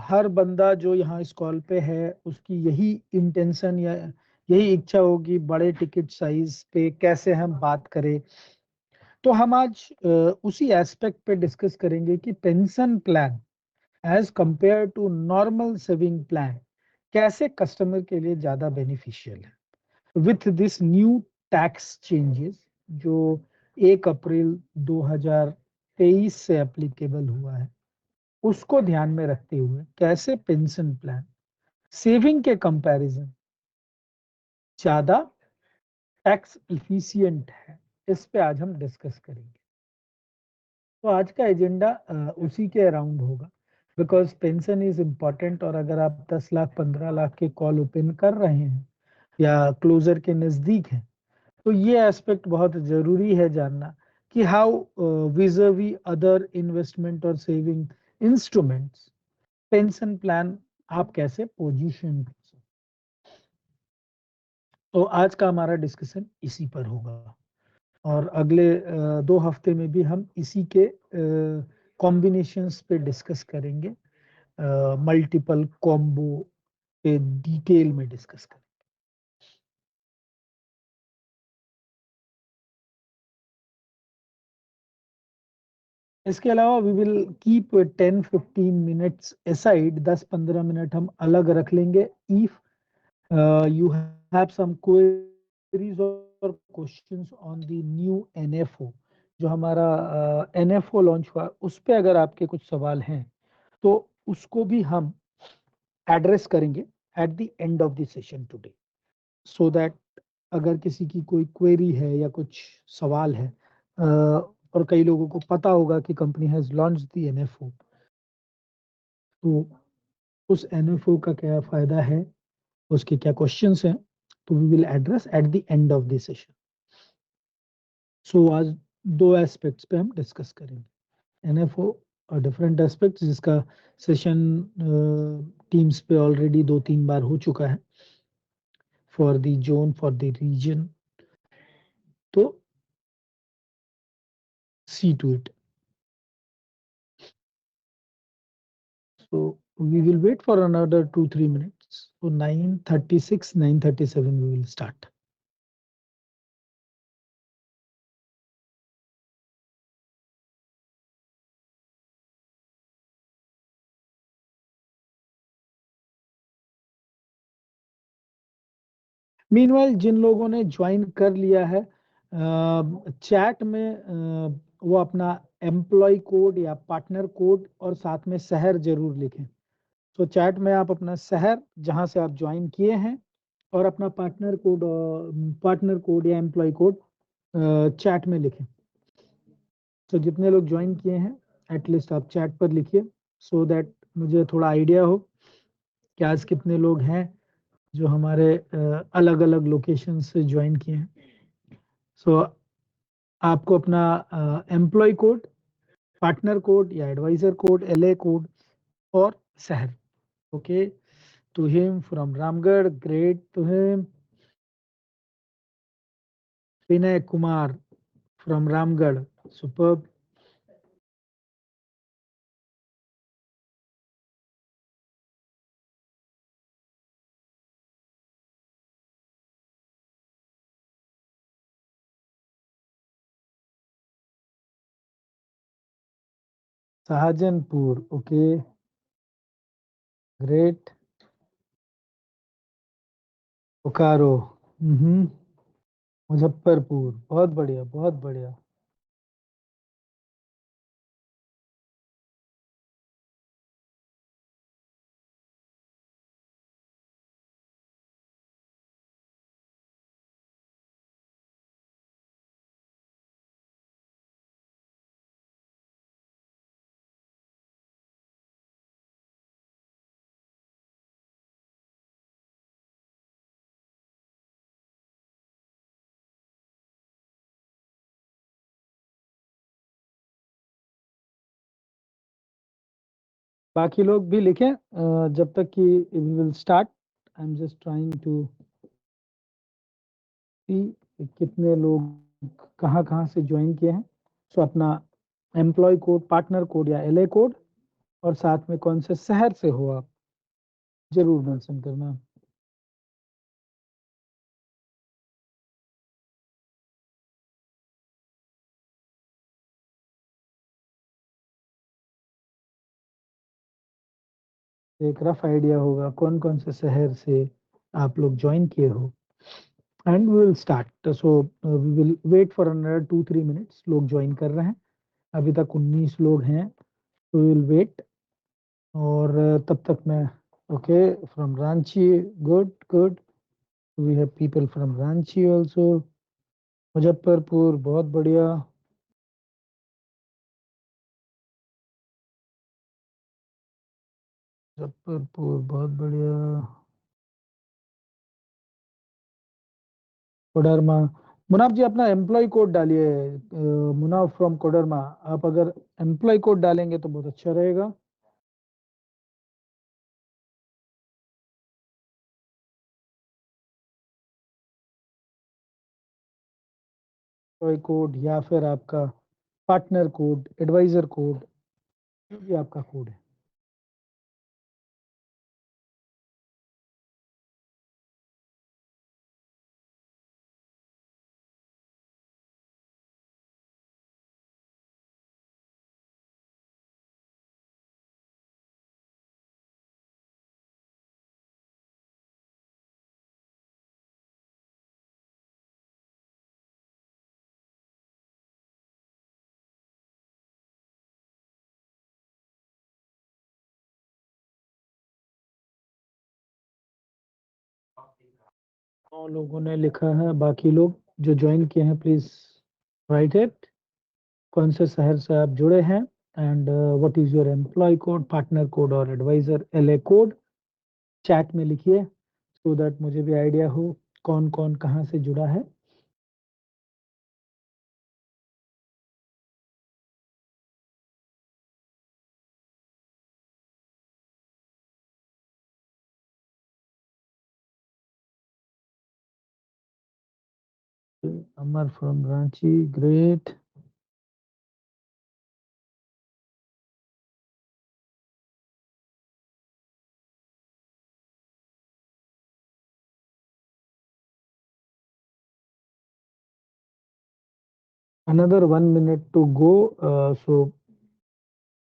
हर बंदा जो यहाँ इस कॉल पे है उसकी यही इंटेंशन या यही इच्छा होगी बड़े टिकट साइज पे कैसे हम बात करें। तो हम आज उसी एस्पेक्ट पे डिस्कस करेंगे कि pension plan as compare to normal saving plan कैसे कस्टमर के लिए ज्यादा बेनिफिशियल है with this new tax changes जो 1 अप्रैल 2023 से एप्लीकेबल हुआ है। उसको ध्यान में रखते हुए कैसे पेंशन प्लान सेविंग के कंपैरिजन ज्यादा टैक्स इफिशिएंट है, इस पे आज हम डिस्कस करेंगे। तो आज का एजेंडा उसी के अराउंड होगा बिकॉज पेंशन इज इम्पॉर्टेंट। और अगर आप 10 लाख 15 लाख के कॉल ओपन कर रहे हैं या क्लोजर के नजदीक हैं तो ये एस्पेक्ट बहुत जरूरी है जानना कि हाउ विजर्वी अदर इन्वेस्टमेंट और सेविंग इंस्ट्रूमेंट्स पेंशन प्लान आप कैसे पोजीशन कर सकते। तो आज का हमारा डिस्कशन इसी पर होगा और अगले 2 हफ्ते में भी हम इसी के कॉम्बिनेशंस पे डिस्कस करेंगे। मल्टीपल कॉम्बो पे डिटेल में डिस्कस करेंगे। इसके अलावा we will keep 10-15 minutes aside, 10-15 minute हम अलग रख लेंगे if you have some queries or questions on the new NFO। जो हमारा NFO लॉन्च हुआ उस पे अगर आपके कुछ सवाल हैं तो उसको भी हम एड्रेस करेंगे eight the end of the session today so that अगर किसी की कोई क्वेरी है या कुछ सवाल है और कई लोगों को पता होगा कि company has launch the NFO तो उस NFO का क्या फायदा है, उसके क्या क्वेश्चंस हैं, तो we will address at the end of the session. So आज दो एस्पेक्ट्स पे हम डिस्कस करेंगे। एनएफओ और डिफरेंट एस्पेक्ट्स जिसका सेशन टीम्स पे ऑलरेडी 2-3 बार हो चुका है for the zone for the region. तो see to it. So we will wait for another 2-3 minutes. So 9:36, 9:37 we will start. Meanwhile जिन लोगों ने ज्वाइन कर लिया है चैट में वो अपना एम्प्लॉय कोड या पार्टनर कोड और साथ में शहर जरूर लिखें। तो चैट में आप अपना शहर जहां से आप ज्वाइन किए हैं और अपना पार्टनर कोड या एम्प्लॉय कोड चैट में लिखें। तो जितने लोग ज्वाइन किए हैं एटलीस्ट आप चैट पर लिखिए सो दैट मुझे थोड़ा आइडिया हो कि आज कितने लोग हैं जो हमारे अलग अलग लोकेशन से ज्वाइन किए हैं। सो आपको अपना एम्प्लॉय कोड, पार्टनर कोड या एडवाइजर कोड, एलए कोड और शहर। Okay, Tuhin from Ramgarh, great Tuhin. Vinay Kumar from Ramgarh, superb. Shahjahanpur, okay, great. Bokaro, Muzaffarpur, बहुत बढ़िया बहुत बढ़िया। बाकी लोग भी लिखें जब तक कि we will start. I am just trying to see कितने लोग कहाँ कहाँ से ज्वाइन किए हैं। सो अपना एम्प्लॉय कोड, पार्टनर कोड या एलए कोड और साथ में कौन से शहर से हो आप, ज़रूर मेंशन करना। एक रफ आइडिया होगा कौन-कौन से शहर से आप लोग जॉइन किए हो। And we will start, so we will wait for another 2-3 minutes. लोग जॉइन कर रहे हैं, अभी तक 19 लोग हैं, वी विल वेट। और तब तक मैं, okay, from Ranchi, good good, we have people from Ranchi also, Muzaffarpur, बहुत बढ़िया, मुजफ्फरपुर बहुत बढ़िया, कोडरमा। मुनाफ जी अपना एम्प्लॉय कोड डालिए, मुनाफ फ्रॉम कोडरमा। आप अगर एम्प्लॉय कोड डालेंगे तो बहुत अच्छा रहेगा। एम्प्लॉय कोड या फिर आपका पार्टनर कोड, एडवाइजर कोड, जो भी आपका कोड है। नौ लोगों ने लिखा है, बाकी लोग जो ज्वाइन किए हैं प्लीज राइट इट, कौन से शहर से आप जुड़े हैं, and what is your employ code, partner code और एडवाइजर एलए कोड, चैट में लिखिए सो दैट मुझे भी आइडिया हो कौन कौन कहाँ से जुड़ा है। Amar from Ranchi, great. Another 1 minute to go, so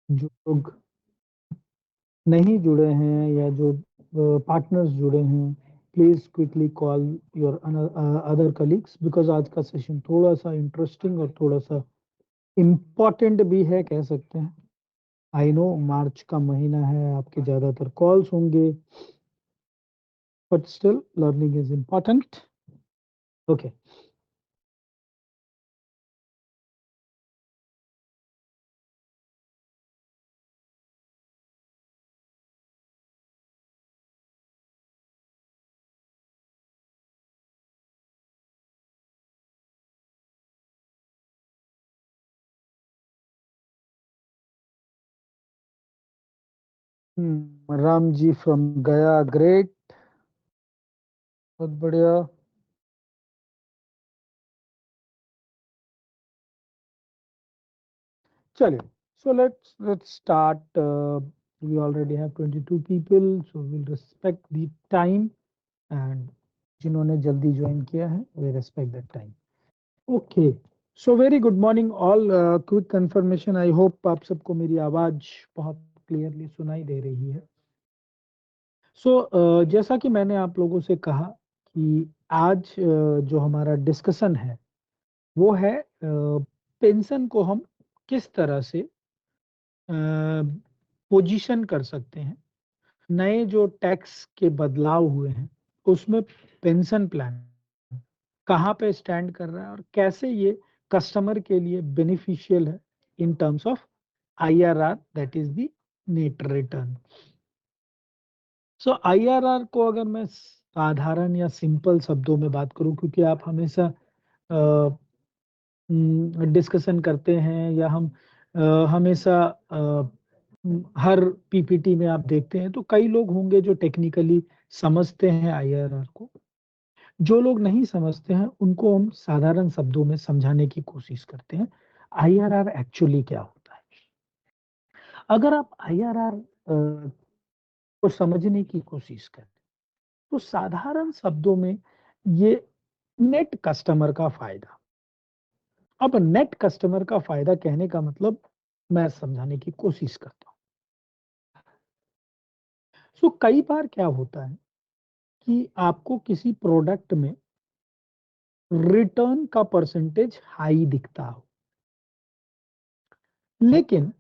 जो लोग नहीं जुड़े हैं या जो पार्टनर्स जुड़े हैं, please quickly call your other colleagues, because आज का सेशन थोड़ा सा इंटरेस्टिंग और थोड़ा सा इम्पोर्टेंट भी है, कह सकते हैं। आई नो मार्च का महीना है, आपके ज़्यादातर कॉल्स होंगे, but still learning is important. Okay, Ram ji from Gaya, great, बहुत बढ़िया। चलिए, so let's start. We already have 22 people, so we'll respect the time, and जिन्होंने जल्दी ज्वाइन किया है we respect that time. Okay, so very good morning all. Quick confirmation, I hope आप सबको मेरी आवाज बहुत क्लियरली सुनाई दे रही है। सो जैसा कि मैंने आप लोगों से कहा कि आज जो हमारा डिस्कशन है वो है पेंशन को हम किस तरह से पोजीशन कर सकते हैं। नए जो टैक्स के बदलाव हुए हैं उसमें पेंशन प्लान कहाँ पे स्टैंड कर रहा है और कैसे ये कस्टमर के लिए बेनिफिशियल है in terms of IRR, that is the net return. So IRR को अगर मैं साधारण या सिंपल शब्दों में बात करूं, क्योंकि आप हमेशा डिस्कशन करते हैं या हम हमेशा हर पीपीटी में आप देखते हैं तो कई लोग होंगे जो टेक्निकली समझते हैं आईआरआर को, जो लोग नहीं समझते हैं उनको हम साधारण शब्दों में समझाने की कोशिश करते हैं आईआरआर एक्चुअली क्या होता है। अगर आप आईआरआर को समझने की कोशिश करें, तो साधारण शब्दों में ये नेट कस्टमर का फायदा। अब नेट कस्टमर का फायदा कहने का मतलब मैं समझाने की कोशिश करता हूँ। सो कई बार क्या होता है कि आपको किसी प्रोडक्ट में रिटर्न का परसेंटेज हाई दिखता हो, लेकिन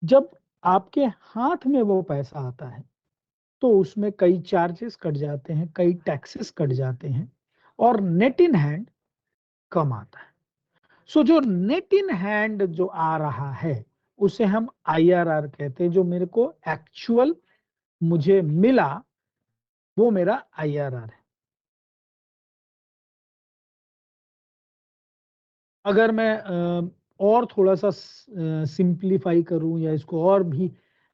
जब आपके हाथ में वो पैसा आता है, तो उसमें कई चार्जेस कट जाते हैं, कई टैक्सेस कट जाते हैं और नेट इन हैंड कम आता है। सो जो नेट इन हैंड जो आ रहा है, उसे हम आईआरआर कहते हैं। जो मेरे को एक्चुअल मुझे मिला, वो मेरा आईआरआर है। अगर मैं और थोड़ा-सा सिंप्लीफाई करूँ या इसको और भी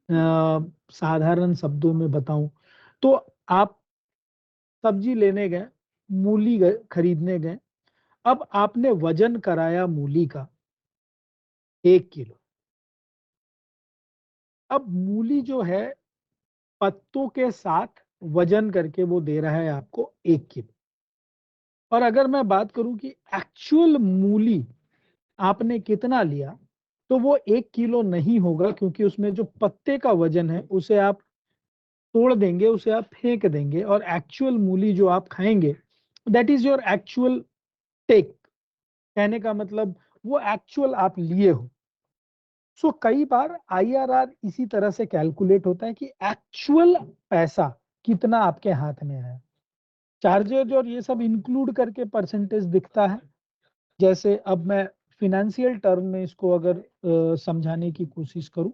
साधारण शब्दों में बताऊँ, तो आप सब्जी लेने गए, मूली गए खरीदने गए, अब आपने वज़न कराया मूली का 1 किलो। अब मूली जो है पत्तों के साथ वज़न करके वो दे रहा है आपको 1 किलो। और अगर मैं बात करूँ कि एक्चुअल मूली आपने कितना लिया, तो वो 1 किलो नहीं होगा, क्योंकि उसमें जो पत्ते का वज़न है, उसे आप तोड़ देंगे, उसे आप फेंक देंगे और एक्चुअल मूली जो आप खाएँगे, that is your actual take. कहने का मतलब वो एक्चुअल आप लिए हो। सो कई बार आईआरआर इसी तरह से कैलकुलेट होता है कि एक्चुअल पैसा कितना आपके हाथ में है। चार्जेज और ये सब इंक्लूड करके परसेंटेज दिखता है। जैसे अब मैं फ़ाइनेंशियल टर्म में इसको अगर समझाने की कोशिश करूँ,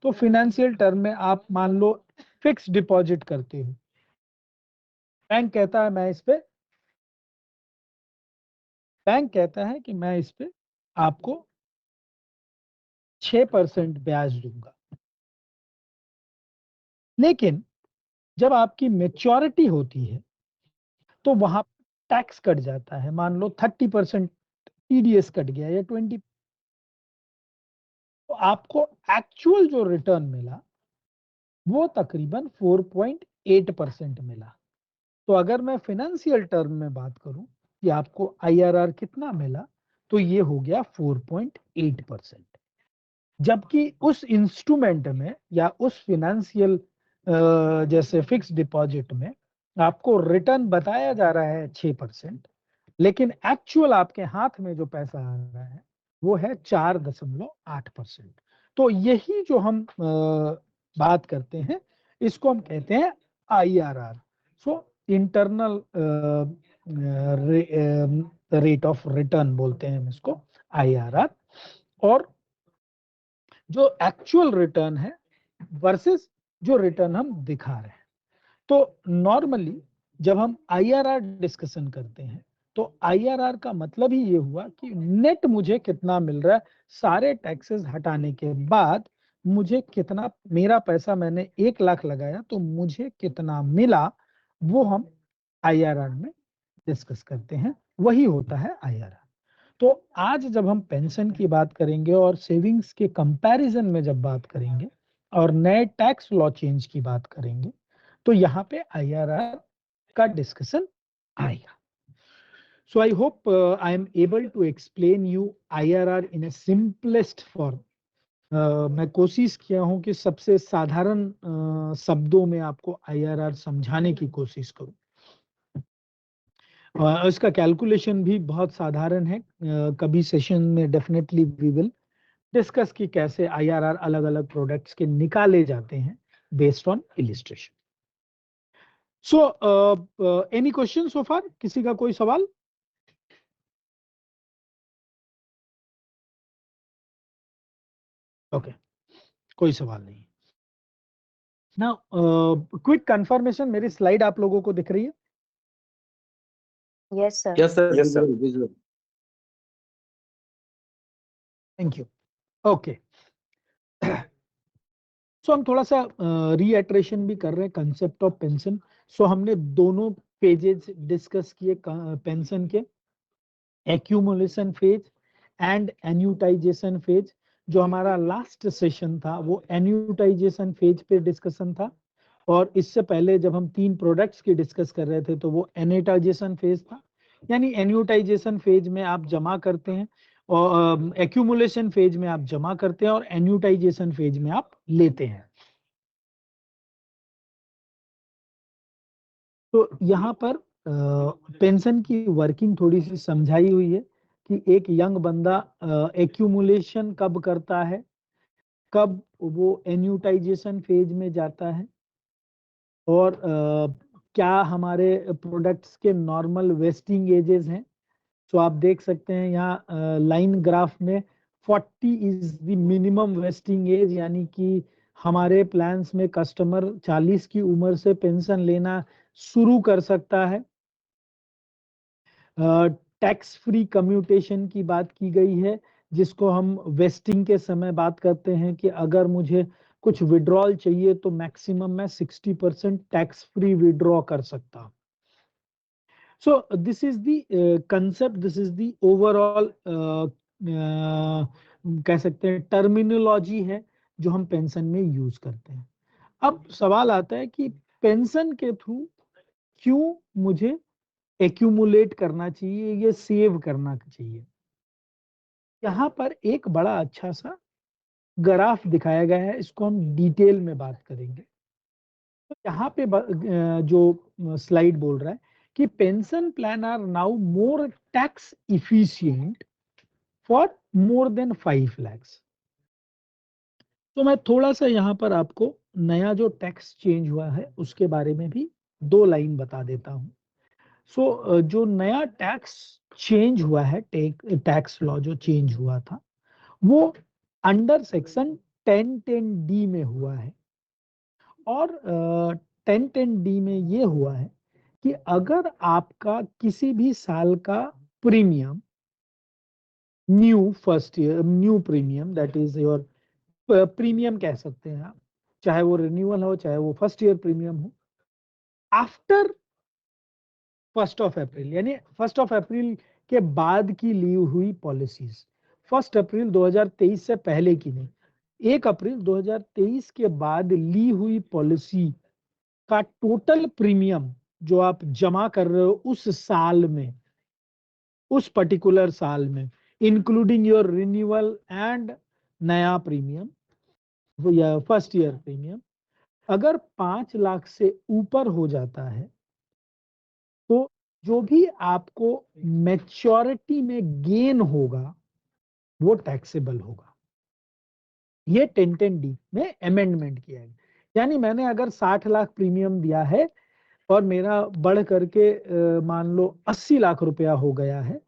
तो फ़ाइनेंशियल टर्म में आप मान लो फिक्स्ड डिपॉज़िट करते हो। बैंक कहता है कि मैं इस पे आपको 6% ब्याज दूँगा। लेकिन जब आपकी मैच्योरिटी होती है, तो वहाँ टैक्स कट जाता है। मान लो 30% टीडीएस कट गया या 20, तो आपको एक्चुअल जो रिटर्न मिला, वो तकरीबन 4.8% मिला। तो अगर मैं फाइनेंशियल टर्म में बात करूँ कि आपको आईआरआर कितना मिला, तो ये हो गया 4.8%। जबकि उस इंस्ट्रूमेंट में या उस फाइनेंशियल जैसे फिक्स्ड डिपॉजिट में आपको रिटर्न बताया जा रहा है 6%, लेकिन एक्चुअल आपके हाथ में जो पैसा आ रहा है, वो है 4.8%। तो यही जो हम बात करते हैं, इसको हम कहते हैं IRR. So internal rate of return बोलते हैं हम इसको, आईआरआर। और जो एक्चुअल रिटर्न है वर्सेस जो रिटर्न हम दिखा रहे हैं। तो नॉर्मली जब हम आईआरआर डिस्कशन करते हैं, तो आईआरआर का मतलब ही ये हुआ कि नेट मुझे कितना मिल रहा है, सारे टैक्सेस हटाने के बाद मुझे कितना, मेरा पैसा मैंने 1 लाख लगाया तो मुझे कितना मिला, वो हम आईआरआर में डिस्कस करते हैं, वही होता है आईआरआर। तो आज जब हम पेंशन की बात करेंगे और सेविंग्स के कंपैरिजन में जब बात करेंगे और नए टैक्स लॉ चेंज की बात करेंगे, तो यहाँ पे आईआरआर का डिस्कशन आएगा। So I hope I am able to explain you IRR in a simplest form. मैं कोशिश किया हूँ कि सबसे साधारण शब्दों में आपको आईआरआर समझाने की कोशिश करूँ। इसका कैलकुलेशन भी बहुत साधारण है। कभी सेशन में डेफिनेटली वी विल डिस्कस कि कैसे आईआरआर अलग-अलग प्रोडक्ट्स के निकाले जाते हैं based on illustration. So any question so far? किसी का कोई सवाल? ओके, कोई सवाल नहीं। नाउ क्विक कंफर्मेशन, मेरी स्लाइड आप लोगों को दिख रही है? Yes, sir. Yes, sir. Yes, sir. Visual. Thank you. Okay, so हम थोड़ा सा रीइटरेशन भी कर रहे हैं कंसेप्ट ऑफ पेंशन। सो हमने दोनों पेजेस डिस्कस किए पेंशन के, एक्यूमुलेशन फेज एंड एन्यूटाइजेशन फेज। जो हमारा लास्ट सेशन था वो एन्यूटाइजेशन फेज पे डिस्कशन था, और इससे पहले जब हम 3 प्रोडक्ट्स की डिस्कस कर रहे थे तो वो एनेटाइजेशन फेज था। यानी एन्यूटाइजेशन फेज में आप जमा करते हैं, और एक्यूमुलेशन फेज में आप जमा करते हैं, और एन्यूटाइजेशन फेज में आप लेते हैं। तो यहाँ पर पेंशन की वर्किंग थोड़ी सी समझाई हुई है कि एक यंग बंदा एक्यूमुलेशन कब करता है, कब वो एन्यूटाइजेशन फेज में जाता है, और क्या हमारे प्रोडक्ट्स के नॉर्मल वेस्टिंग एजेस हैं। तो आप देख सकते हैं यहाँ लाइन ग्राफ में 40 is the minimum vesting age, यानी कि हमारे प्लान्स में कस्टमर 40 की उम्र से पेंशन लेना शुरू कर सकता है। टैक्स फ्री कम्यूटेशन की बात की गई है, जिसको हम वेस्टिंग के समय बात करते हैं कि अगर मुझे कुछ विड्रॉल चाहिए तो मैक्सिमम मैं 60% टैक्स फ्री विड्रॉ कर सकता हूं। सो this is the concept, this is the overall कह सकते हैं टर्मिनोलॉजी है जो हम पेंशन में यूज करते हैं। अब सवाल आता है कि पेंशन के थ्रू क्यों मुझे एक्यूमुलेट करना चाहिए, ये सेव करना चाहिए। यहाँ पर एक बड़ा अच्छा सा ग्राफ दिखाया गया है, इसको हम डिटेल में बात करेंगे। तो यहाँ पे जो स्लाइड बोल रहा है कि pension plan are now more tax efficient for more than 5 lakhs। तो मैं थोड़ा सा यहाँ पर आपको नया जो टैक्स चेंज हुआ है उसके बारे में भी 2 लाइन बता देता हूँ। सो जो नया टैक्स चेंज हुआ है, टैक्स लॉ जो चेंज हुआ था वो अंडर सेक्शन 1010D में हुआ है। और 1010D में ये हुआ है कि अगर आपका किसी भी साल का premium new first year new premium, that is your premium कह सकते हैं आप, चाहे वो रिन्यूअल हो चाहे वो फर्स्ट ईयर प्रीमियम हो, आफ्टर 1 अप्रैल, यानी 1 अप्रैल के बाद की ली हुई पॉलिसीज, 1 अप्रैल 2023 से पहले की नहीं, 1 अप्रैल 2023 के बाद ली हुई पॉलिसी का टोटल प्रीमियम जो आप जमा कर रहे हो उस साल में, उस पर्टिकुलर साल में, इंक्लूडिंग योर रिन्यूअल एंड नया प्रीमियम या फर्स्ट ईयर प्रीमियम, अगर 5 लाख से ऊपर हो जाता है तो जो भी आपको मैच्योरिटी में गेन होगा वो टैक्सेबल होगा। ये 1010D में अमेंडमेंट किया है। यानी मैंने अगर 60 लाख प्रीमियम दिया है और मेरा बढ़ करके मान लो 80 लाख रुपया हो गया है,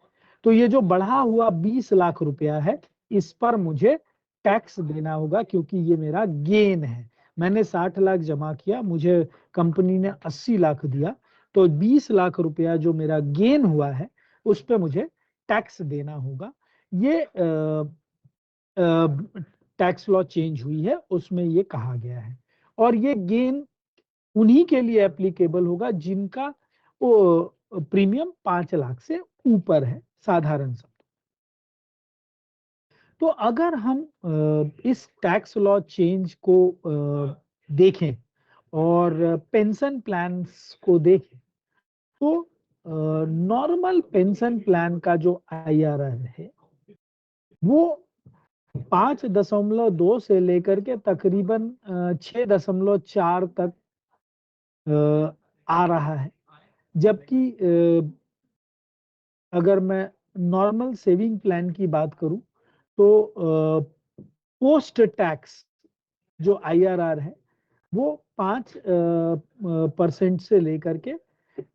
तो ये जो बढ़ा हुआ 20 लाख रुपया है इस पर मुझे टैक्स देना होगा, क्योंकि ये मेरा गेन है। मैंने 60 लाख जमा किया, मुझे कंपनी ने 80 लाख दिया, तो 20 लाख रुपया जो मेरा गेन हुआ है उस पर मुझे टैक्स देना होगा। ये टैक्स लॉ चेंज हुई है उसमें ये कहा गया है। और ये गेन उन्हीं के लिए एप्लीकेबल होगा जिनका वो प्रीमियम 5 लाख से ऊपर है, साधारण शब्द। तो अगर हम इस टैक्स लॉ चेंज को देखें और पेंशन प्लान्स को देखें, तो नॉर्मल पेंशन प्लान का जो IRR है वो 5.2 से लेकर के तकरीबन 6.4 तक आ रहा है। जबकि अगर मैं नॉर्मल सेविंग प्लान की बात करूं तो पोस्ट टैक्स जो IRR है वो 5% से लेकर के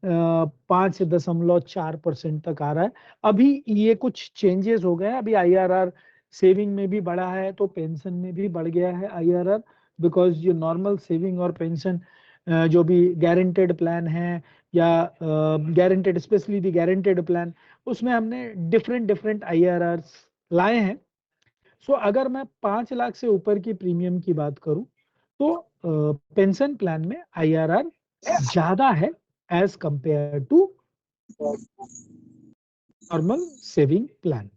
5.4% तक आ रहा है। अभी ये कुछ चेंजेस हो गए हैं, अभी IRR सेविंग में भी बढ़ा है तो पेंशन में भी बढ़ गया है IRR, बिकॉज ये नॉर्मल सेविंग और पेंशन जो भी गारंटेड प्लान है या guaranteed, specially the guaranteed plan, उसमें हमने डिफरेंट डिफरेंट IRRs लाए हैं। सो अगर मैं 5 लाख से ऊपर की प्रीमियम की बात करूं तो पेंशन प्लान में IRR ज्यादा है as compare to normal saving plan.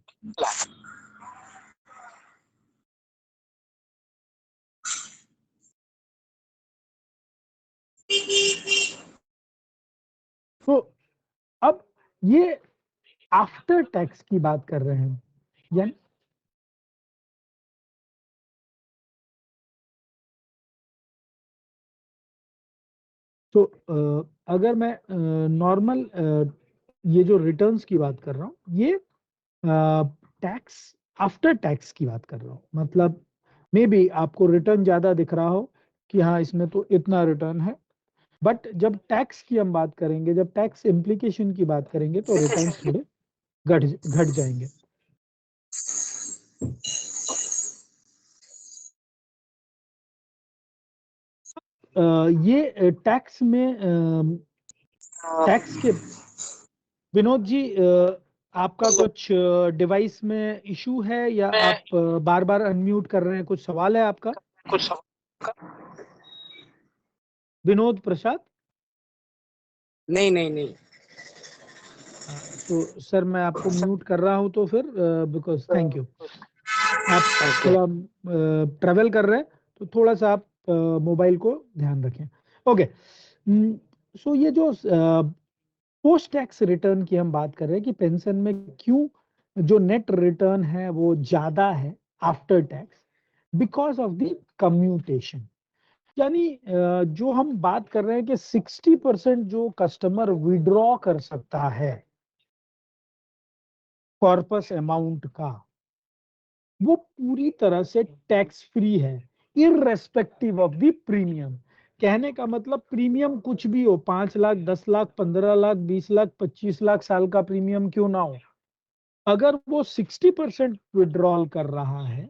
तो अब ये आफ्टर टैक्स की बात कर रहे हैं, यानी तो अगर मैं नॉर्मल ये जो रिटर्न्स की बात कर रहा हूँ, ये टैक्स आफ्टर टैक्स की बात कर रहा हूँ। मतलब मे बी आपको रिटर्न ज्यादा दिख रहा हो कि हाँ इसमें तो इतना रिटर्न है, बट जब टैक्स की हम बात करेंगे, जब टैक्स इम्प्लीकेशन की बात करेंगे, तो रिटर्न्स थोड़े घट घट जाएंगे। ये टैक्स में टैक्स के विनोद जी, आपका कुछ डिवाइस में इशू है या आप बार बार अनम्यूट कर रहे हैं? कुछ सवाल है आपका कुछ विनोद प्रसाद? नहीं नहीं नहीं। तो सर मैं आपको म्यूट कर रहा हूं, तो फिर बिकॉज थैंक यू। आप ओके। थोड़ा ट्रेवल कर रहे हैं, तो थोड़ा सा आप मोबाइल को ध्यान रखें। ओके, सो ये जो पोस्ट टैक्स रिटर्न की हम बात कर रहे हैं कि पेंशन में क्यों जो नेट रिटर्न है वो ज्यादा है after tax, because of the commutation. यानी जो हम बात कर रहे हैं कि 60% जो कस्टमर विड्रॉ कर सकता है कॉर्पस अमाउंट का, वो पूरी तरह से टैक्स फ्री है, इररेस्पेक्टिव ऑफ द प्रीमियम। कहने का मतलब प्रीमियम कुछ भी हो, 5 लाख, 10 लाख, 15 लाख, 20 लाख, 25 लाख साल का प्रीमियम क्यों ना हो, अगर वो 60% विड्रॉल कर रहा है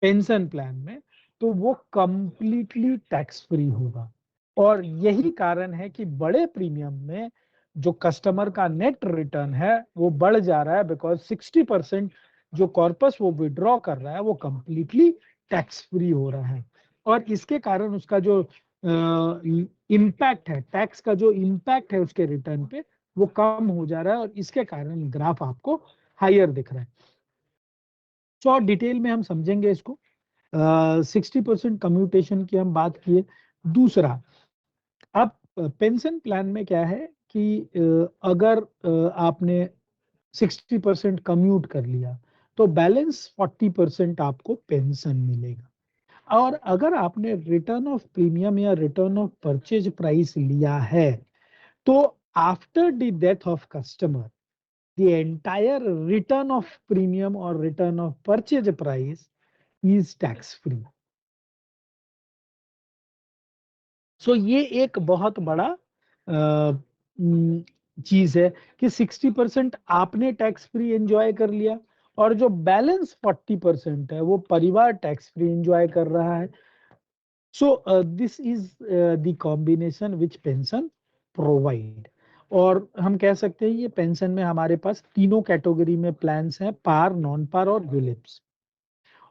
पेंशन प्लान में, तो वो कंप्लीटली टैक्स फ्री होगा। और यही कारण है कि बड़े प्रीमियम में जो कस्टमर का नेट रिटर्न है वो बढ़ जा रहा है, बिकॉज 60% जो कॉर्पस वो विड्रॉ कर रहा है वो कंप्लीटली टैक्स फ्री हो रहा है। और इसके कारण उसका जो इम्पैक्ट है, टैक्स का जो इम्पैक्ट है उसके रिटर्न पे, वो कम हो जा रहा है, और इसके कारण ग्राफ आपको हायर दिख रहा है। तो और डिटेल में हम समझेंगे इसको। 60% कम्यूटेशन की हम बात किए। दूसरा, अब पेंशन प्लान में क्या है कि अगर आपने 60% कम्यूट कर लिया, तो बैलेंस 40% आपको पेंशन मिलेगा। और अगर आपने रिटर्न ऑफ प्रीमियम या रिटर्न ऑफ परचेज प्राइस लिया है, तो after the death of customer, the entire return of premium और return of purchase price is tax free. So ये एक बहुत बड़ा चीज है कि 60% आपने टैक्स फ्री एंजॉय कर लिया, और जो बैलेंस 40% है वो परिवार टैक्स फ्री एंजॉय कर रहा है। सो this is the combination which pension provide. और हम कह सकते हैं ये पेंशन में हमारे पास तीनों कैटेगरी में प्लान्स हैं, पार, नॉन पार और यूलिप्स।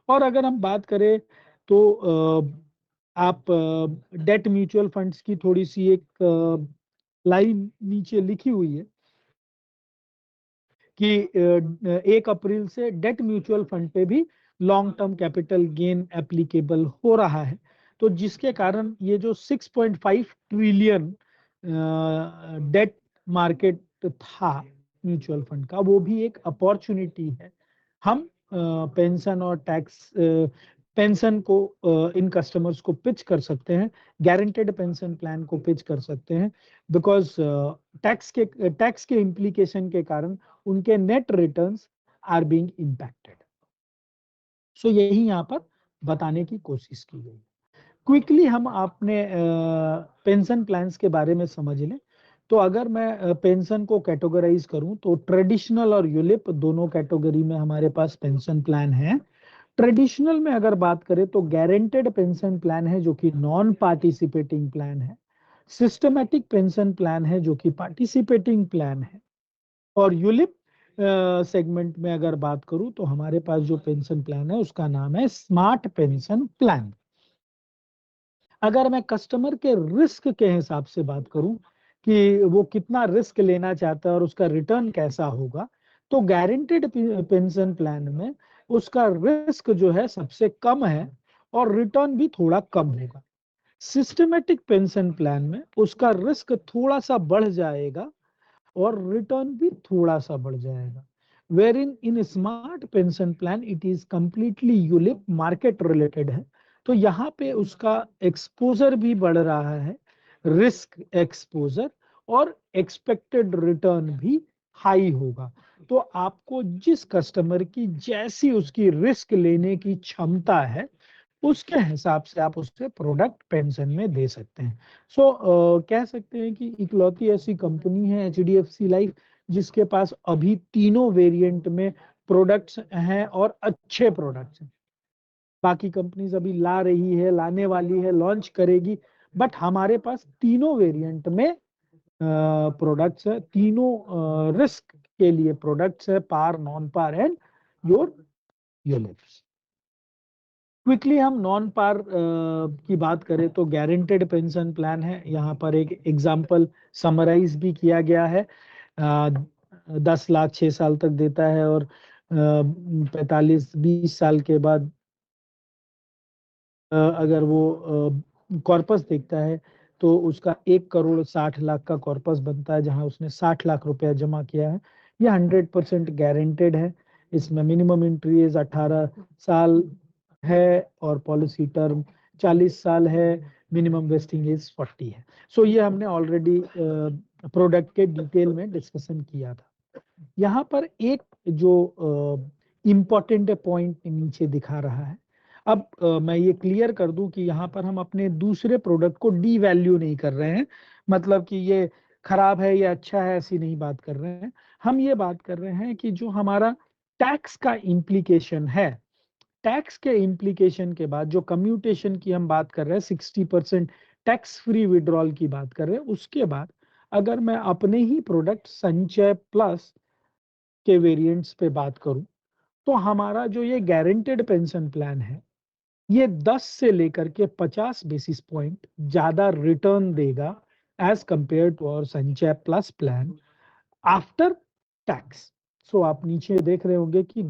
और अगर हम बात करें तो आप डेट म्यूचुअल फंड्स की थोड़ी सी एक लाइन नीचे लिखी हुई है कि 1 अप्रैल से डेट म्यूचुअल फंड पे भी long term capital gain applicable हो रहा है। तो जिसके कारण ये जो 6.5 ट्रिलियन डेट मार्केट था म्यूचुअल फंड का, वो भी एक अपॉर्चुनिटी है। हम पेंशन और टैक्स पेंशन को इन कस्टमर्स को पिच कर सकते हैं, गारंटेड पेंशन प्लान को पिच कर सकते हैं, बिकॉज टैक्स के इम्प्लीकेशन के कारण उनके net returns are being impacted. So यही यहाँ पर बताने की कोशिश की गई। क्विकली हम अपने पेंशन प्लान्स के बारे में समझ लें। तो अगर मैं पेंशन को कैटेगराइज करूं, तो ट्रेडिशनल और यूलिप दोनों कैटेगरी में हमारे पास पेंशन प्लान है। ट्रेडिशनल में अगर बात करें तो गारंटेड पेंशन प्लान है जो कि नॉन पार्टिसिपेटिंग प्लान है, सिस्टमैटिक पेंशन प्लान है जो कि पार्टिसिपेटिंग प्लान है, और यूलिप सेगमेंट में अगर बात करूं तो हमारे पास जो पेंशन प्लान है उसका नाम है स्मार्ट पेंशन प्लान। अगर मैं कस्टमर के रिस्क के हिसाब से बात करूं कि वो कितना रिस्क लेना चाहता है और उसका रिटर्न कैसा होगा, तो गारंटेड पेंशन प्लान में उसका रिस्क जो है सबसे कम है और रिटर्न भी थोड़ा कम होगा। सिस्टमेटिक पेंशन प्लान में उसका रिस्क थोड़ा सा बढ़ जाएगा और रिटर्न भी थोड़ा सा बढ़ जाएगा। Where in smart pension plan it is completely ULIP market related है, तो यहाँ पे उसका एक्सपोजर भी बढ़ रहा है, रिस्क एक्सपोजर, और एक्सपेक्टेड रिटर्न भी हाई होगा। तो आपको जिस कस्टमर की जैसी उसकी रिस्क लेने की क्षमता है उसके हिसाब से आप उससे प्रोडक्ट पेंशन में दे सकते हैं। कह सकते हैं कि इकलौती ऐसी कंपनी है एचडीएफसी लाइफ जिसके पास अभी तीनों वेरिएंट में प्रोडक्ट्स हैं और अच्छे प्रोडक्ट्स हैं। बाकी कंपनीज अभी ला रही है, लाने वाली है, लॉन्च करेगी, बट हमारे पास तीनों वेरिएंट में प्रोडक्ट्स है, तीनों रिस्क के लिए प्रोडक्ट्स है, par, non par and your ULIPs. Quickly हम नॉन पार की बात करें तो गारंटेड पेंशन प्लान है, यहाँ पर एक एग्जांपल समराइज भी किया गया है। 10 लाख 6 साल तक देता है और 45-20 साल के बाद अगर वो कॉर्पस देखता है तो उसका 1 करोड़ 60 लाख का कॉर्पस बनता है जहां उसने 60 लाख रुपया जमा किया है। ये 100% गारंटेड है। इसमें मिनिमम एंट्री एज 18 साल है और पॉलिसी टर्म 40 साल है, मिनिमम वेस्टिंग एज 40 है। ये हमने ऑलरेडी प्रोडक्ट के डिटेल में डिस्कशन किया था। यहाँ पर एक जो इम्पोर्टेंट पॉइंट नीचे दिखा रहा है, अब मैं ये क्लियर कर दूं कि यहाँ पर हम अपने दूसरे प्रोडक्ट को डी वैल्यू नहीं कर रहे हैं, मतलब कि ये खराब है या अच्छा है ऐसी नहीं बात कर रहे हैं। हम ये बात कर रहे हैं कि जो हमारा टैक्स का इम्प्लीकेशन है, टैक्स के इम्प्लीकेशन के बाद जो कम्यूटेशन की हम बात कर रहे हैं, 60% टैक्स फ्री विड्रॉल की बात कर रहे हैं, उसके बाद अगर मैं अपने ही प्रोडक्ट संचय प्लस के वेरिएंट्स पे बात करूं तो हमारा जो ये गारंटेड पेंशन प्लान है ये 10 से लेकर के 50 बेसिस पॉइंट ज्यादा रिटर्न देगा एज कंपेयर टू और संचय प्लस प्लान आफ्टर टैक्स। आप नीचे देख रहे होंगे कि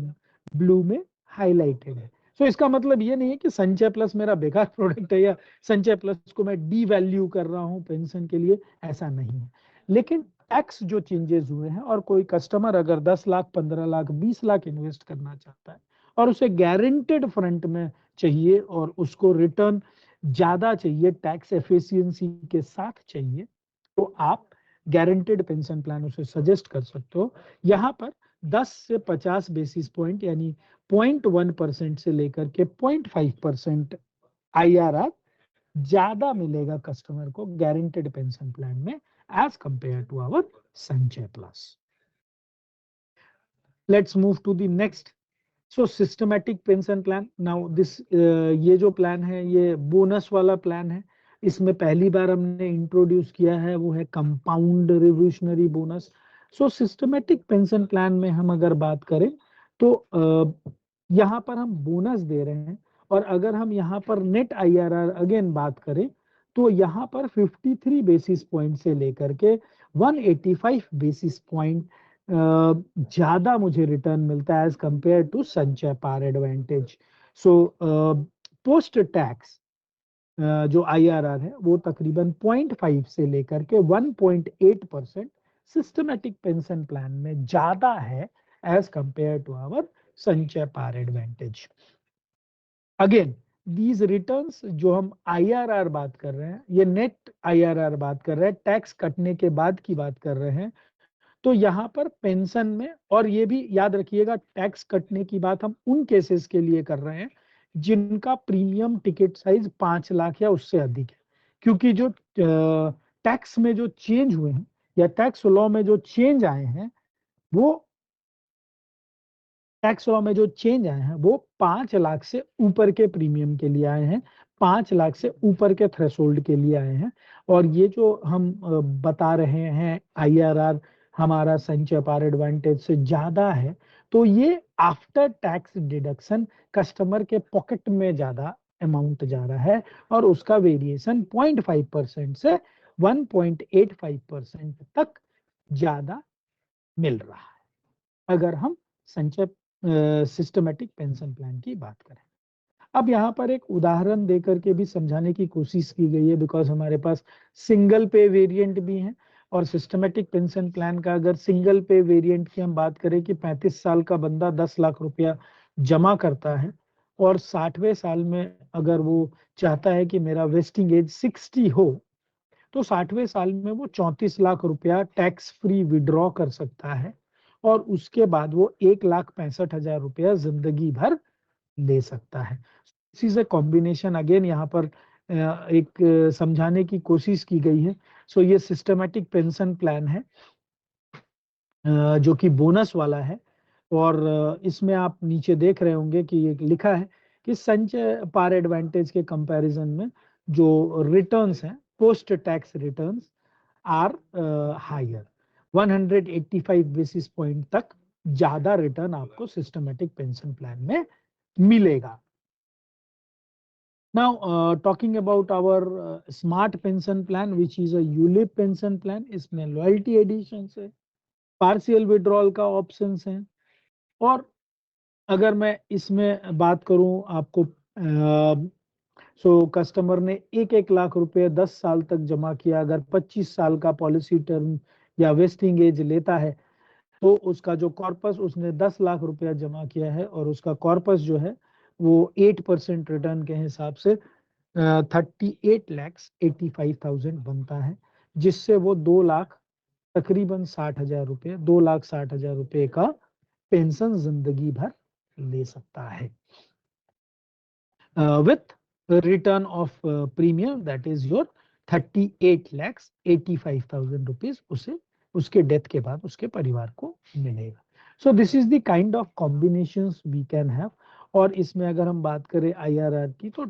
ब्लू में हाईलाइटेड है। इसका मतलब ये नहीं है कि संचय प्लस मेरा बेकार प्रोडक्ट है या संचय प्लस को मैं डी वैल्यू कर रहा हूं पेंशन के लिए, ऐसा नहीं है। लेकिन टैक्स जो चेंजेस हुए हैं और कोई कस्टमर अगर 10 लाख 15 लाख 20 लाख इन्वेस्ट करना चाहता है और उसे गारंटेड फ्रंट में चाहिए और उसको रिटर्न ज्यादा चाहिए, टैक्स एफिशिएंसी के साथ चाहिए, तो आप गारंटेड पेंशन प्लान उसे सजेस्ट कर सकते हो। यहाँ पर 10 से 50 बेसिस पॉइंट यानी 0.1% से लेकर के 0.5% आईआरआर ज्यादा मिलेगा कस्टमर को गारंटेड पेंशन प्लान में as compare to our Sanchay plus. Let's move to the next. Systematic pension plan, now this ये जो प्लान है ये बोनस वाला प्लान है। इसमें पहली बार हमने इंट्रोड्यूस किया है वो है compound revolutionary bonus. Systematic pension plan में हम अगर बात करें तो यहाँ पर हम बोनस दे रहे हैं, और अगर हम यहाँ पर नेट आईआरआर अगेन बात करें तो यहाँ पर 53 बेसिस पॉइंट से लेकर के 185 बेसिस पॉइंट ज्यादा मुझे रिटर्न मिलता है एज कंपेयर टू संचय पार एडवांटेज। पोस्ट टैक्स जो आईआरआर है वो तकरीबन 0.5 से लेकर के 1.8% सिस्टमैटिक पेंशन प्लान में ज्यादा है एज कंपेयर टू आवर संचय पार एडवांटेज। अगेन दीज रिटर्न्स जो हम आईआरआर बात कर रहे हैं ये नेट आईआरआर बात कर रहे हैं, टैक्स कटने के बाद की बात कर रहे हैं। तो यहाँ पर पेंशन में, और ये भी याद रखिएगा टैक्स कटने की बात हम उन केसेस के लिए कर रहे हैं जिनका प्रीमियम टिकट साइज 5 लाख या उससे अधिक है, क्योंकि जो टैक्स में जो चेंज हुए हैं या टैक्स लॉ में जो चेंज आए हैं वो टैक्स लॉ में जो चेंज आए हैं वो 5 लाख से ऊपर के प्रीमियम के लिए आए हैं, 5 लाख से ऊपर के थ्रेशोल्ड के लिए आए हैं। और ये जो हम बता रहे हैं आईआरआर हमारा संचय पार एडवांटेज से ज्यादा है, तो ये आफ्टर टैक्स डिडक्शन कस्टमर के पॉकेट में ज्यादा अमाउंट जा रहा है और उसका वेरिएशन 0.5% से 1.85% तक ज्यादा मिल रहा है अगर हम संचय सिस्टमेटिक पेंशन प्लान की बात करें। अब यहाँ पर एक उदाहरण देकर के भी समझाने की कोशिश की गई है, बिकॉज हमारे पास सिंगल पे वेरिएंट भी है। और सिस्टमेटिक पेंशन प्लान का अगर सिंगल पे वेरिएंट की हम बात करें कि 35 साल का बंदा 10 लाख रुपया जमा करता है और 60वें साल में अगर वो चाहता है कि मेरा वेस्टिंग एज 60 हो, तो 60वें साल में वो 34 लाख रुपया टैक्स फ्री विड्रॉ कर सकता है और उसके बाद वो 1,65,000 रुपया जिंदगी भर ले सकता है। This is a combination, again यहाँ पर एक समझाने की कोशिश की गई है। सो ये सिस्टमेटिक पेंशन प्लान है जो कि बोनस वाला है। और इसमें आप नीचे देख रहे होंगे कि एक लिखा है कि संचय पार एडवांटेज के कंपैरिजन में जो रिटर्न्स हैं, post tax returns are higher, 185 basis point तक ज्यादा रिटर्न आपको सिस्टमेटिक पेंशन प्लान में मिलेगा। Now, talking about our smart pension plan, which is a ULIP pension plan, इसमें लॉयल्टी एडिशंस है, पार्शियल विड्रॉल का ऑप्शंस हैं। और अगर मैं इसमें बात करूं आपको, कस्टमर ने 1-1 लाख रुपए 10 साल तक जमा किया, अगर 25 साल का पॉलिसी टर्म या वेस्टिंग एज लेता है, तो उसका जो कॉर्पस, उसने 10 लाख रुपया जमा किया है और उसका कॉर्पस जो है वो 8% रिटर्न के हिसाब से 38,85,000 बनता है, जिससे वो 2 लाख तकरीबन 60,000 रुपये, 2,60,000 रुपये का पेंशन जिंदगी भर ले सकता है with return of premium, that is your 38,85,000 rupees उसे उसके डेथ के बाद उसके परिवार को मिलेगा। So this is the kind of combinations we can have. और इसमें अगर हम बात करें आईआरआर की, तो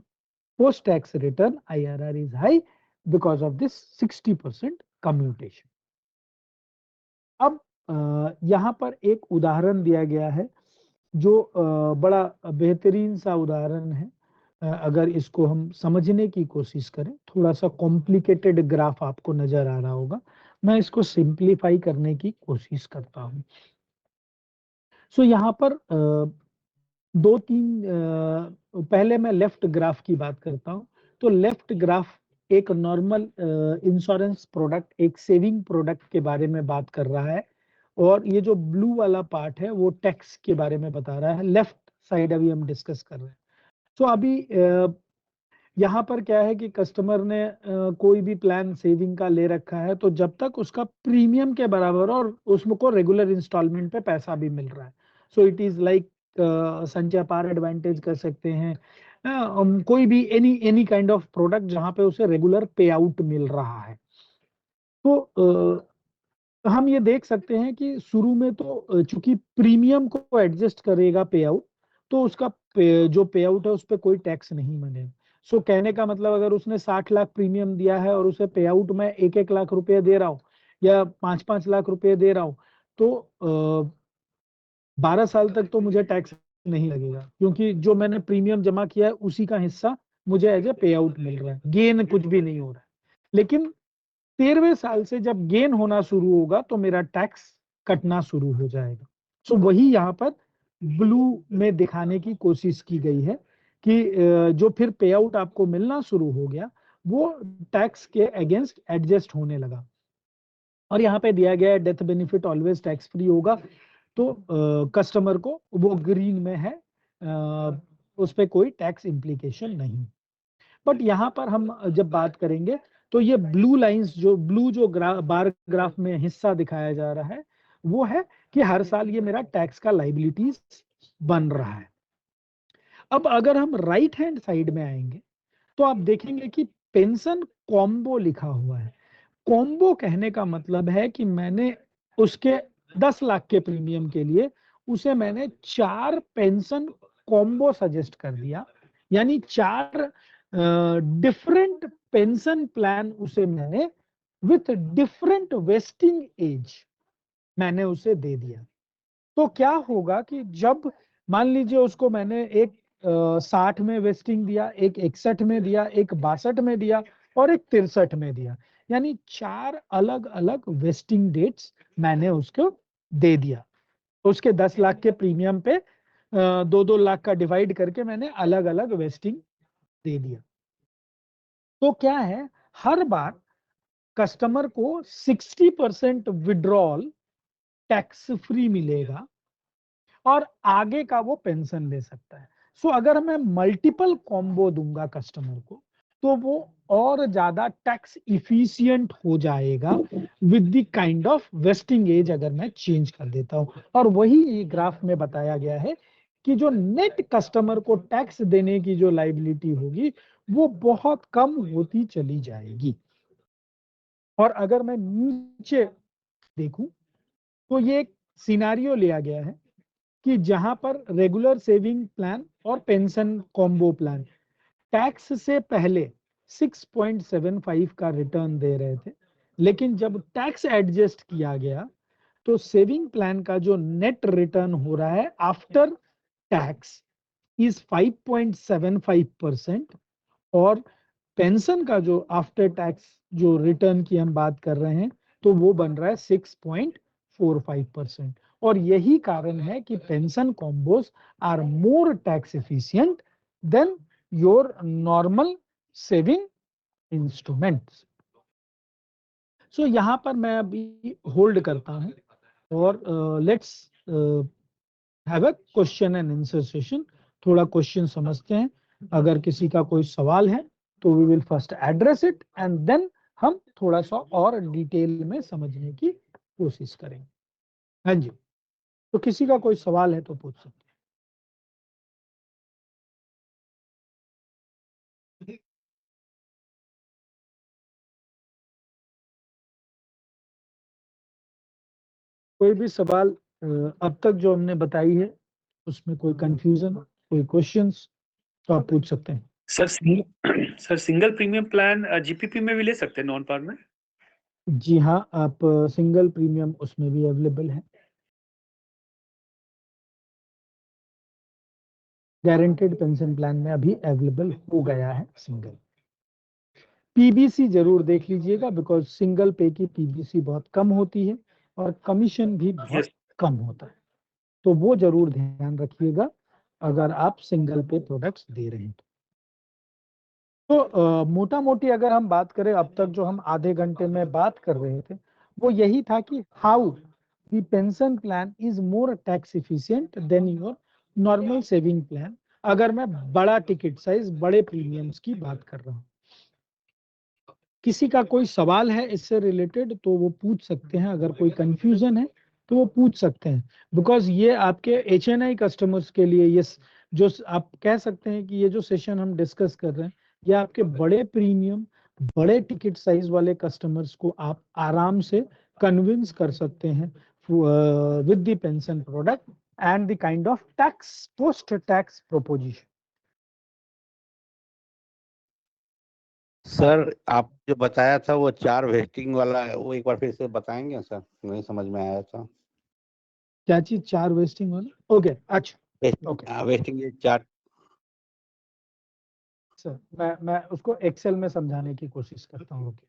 post tax return IRR is high because of this 60% commutation। अब यहाँ पर एक उदाहरण दिया गया है जो बड़ा बेहतरीन सा उदाहरण है। अगर इसको हम समझने की कोशिश करें, थोड़ा सा कॉम्प्लिकेटेड ग्राफ आपको नजर आ रहा होगा, मैं इसको सिंप्लीफाई करने की कोशिश करता हूं। सो यहाँ पर 2-3 पहले मैं लेफ्ट ग्राफ की बात करता हूं। तो लेफ्ट ग्राफ एक नॉर्मल इंश्योरेंस प्रोडक्ट, एक सेविंग प्रोडक्ट के बारे में बात कर रहा है और ये जो ब्लू वाला पार्ट है वो टैक्स के बारे में बता रहा है। लेफ्ट साइड अभी हम डिस्कस कर रहे हैं। तो अभी यहाँ पर क्या है कि कस्टमर ने कोई भी प्लान सेविंग का ले रखा है, तो जब तक उसका प्रीमियम के बराबर और उसको रेगुलर इंस्टॉलमेंट पे पैसा भी मिल रहा है, सो इट इज लाइक संचय पार एडवांटेज कर सकते हैं, कोई भी एनी काइंड ऑफ प्रोडक्ट जहां पे उसे रेगुलर पे आउट मिल रहा है। तो हम ये देख सकते हैं कि शुरू में तो चूंकि प्रीमियम को एडजस्ट करेगा पे आउट, तो उसका जो पे आउट है उस पर कोई टैक्स नहीं बनेगा। सो कहने का मतलब, अगर उसने 60 लाख प्रीमियम दिया है और उसे पे आउट में 1-1 लाख रुपए दे रहा हूँ या 5-5 लाख रुपए दे रहा हूँ, तो 12 साल तक तो मुझे टैक्स नहीं लगेगा, क्योंकि जो मैंने प्रीमियम जमा किया है उसी का हिस्सा मुझे एज ए पे आउट मिल रहा है, गेन कुछ भी नहीं हो रहा है। लेकिन 13वें साल से जब गेन होना शुरू होगा तो मेरा टैक्स कटना शुरू हो जाएगा। सो वही यहाँ पर ब्लू में दिखाने की कोशिश की गई है कि जो फिर पे आउट आपको मिलना शुरू हो गया वो टैक्स के अगेंस्ट एडजस्ट होने लगा। और यहाँ पे दिया गया है death benefit always tax free होगा, तो कस्टमर को वो ग्रीन में है, उस पर कोई टैक्स इम्प्लीकेशन नहीं। बट यहाँ पर हम जब बात करेंगे तो ये ब्लू लाइंस, जो ब्लू जो बार ग्राफ में हिस्सा दिखाया जा रहा है, वो है कि हर साल ये मेरा टैक्स का लाइबिलिटीज बन रहा है। अब अगर हम राइट हैंड साइड में आएंगे तो आप देखेंगे कि पेंशन कॉम्बो लिखा हुआ है। कॉम्बो कहने का मतलब है कि मैंने उसके 10 लाख के प्रीमियम के लिए उसे मैंने 4 पेंशन कॉम्बो सजेस्ट कर दिया, यानी 4 डिफरेंट पेंशन प्लान उसे मैंने विथ डिफरेंट वेस्टिंग एज मैंने उसे दे दिया। तो क्या होगा कि जब मान लीजिए उसको मैंने एक 60 में वेस्टिंग दिया, एक 61 में दिया, एक 62 में दिया और एक 63 में दिया, यानी 4 अलग अलग वेस्टिंग डेट्स मैंने उसको दे दिया। उसके 10 लाख के प्रीमियम पे 2-2 लाख का डिवाइड करके मैंने अलग अलग वेस्टिंग दे दिया। तो क्या है, हर बार कस्टमर को 60% विड्रॉल टैक्स फ्री मिलेगा और आगे का वो पेंशन ले सकता है। सो अगर मैं मल्टीपल कॉम्बो दूंगा कस्टमर को, तो वो और ज्यादा टैक्स इफिशिएंट हो जाएगा with the kind of vesting age अगर मैं चेंज कर देता हूं। और वही ये ग्राफ में बताया गया है कि जो नेट कस्टमर को टैक्स देने की जो लाइबिलिटी होगी वो बहुत कम होती चली जाएगी। और अगर मैं नीचे देखूं तो ये एक सिनारियो लिया गया है कि जहां पर रेगुलर सेविंग प्लान और पेंशन कॉम्बो प्लान टैक्स से पहले 6.75 का रिटर्न दे रहे थे, लेकिन जब टैक्स एडजस्ट किया गया तो सेविंग प्लान का जो नेट रिटर्न हो रहा है आफ्टर टैक्स इज 5.75% और पेंशन का जो आफ्टर टैक्स जो रिटर्न की हम बात कर रहे हैं तो वो बन रहा है 6.45%। और यही कारण है कि pension combos are more tax efficient than your normal saving instruments. So यहां पर मैं अभी होल्ड करता हूं और let's have a question and answer session. थोड़ा क्वेश्चन समझते हैं, अगर किसी का कोई सवाल है तो we will first address it and then हम थोड़ा सा और डिटेल में समझने की कोशिश करेंगे। हाँ जी, तो किसी का कोई सवाल है तो पूछ सकते हैं। कोई भी सवाल अब तक जो हमने बताई है उसमें कोई कंफ्यूजन, कोई क्वेश्चंस तो आप पूछ सकते हैं। Sir single premium plan GPP में भी ले सकते हैं नॉन पार में? जी हाँ, आप सिंगल प्रीमियम उसमें भी अवेलेबल है। गारंटेड पेंशन प्लान में अभी अवेलेबल हो गया है सिंगल। पीबीसी जरूर देख लीजिएगा बिकॉज सिंगल पे की पीबीसी बहुत कम होती है और कमीशन भी बहुत कम होता है, तो वो जरूर ध्यान रखिएगा अगर आप सिंगल पे प्रोडक्ट्स दे रहे हैं तो मोटा मोटी अगर हम बात करें अब तक जो हम आधे घंटे में बात कर रहे थे वो यही था कि how the pension plan is more tax efficient than your normal saving plan, अगर मैं बड़ा टिकट साइज बड़े प्रीमियम्स की बात कर रहा हूँ। किसी का कोई सवाल है इससे रिलेटेड तो वो पूछ सकते हैं, अगर कोई कंफ्यूजन है तो वो पूछ सकते हैं बिकॉज ये आपके HNI कस्टमर्स के लिए ये जो आप कह सकते हैं कि ये जो सेशन हम डिस्कस कर रहे हैं ये आपके बड़े प्रीमियम बड़े टिकट साइज वाले कस्टमर्स को आप आराम से कन्विंस कर सकते हैं with the pension product and the kind of tax post tax proposition. Sir आप जो बताया था वो 4 वेस्टिंग वाला है, वो एक बार फिर से बताएंगे सर? नहीं समझ में आया था। क्या चीज 4 वेस्टिंग वाला? ओके अच्छा ओके वेस्टिंग ये 4। सर मैं उसको एक्सेल में समझाने की कोशिश करता हूँ। ओके,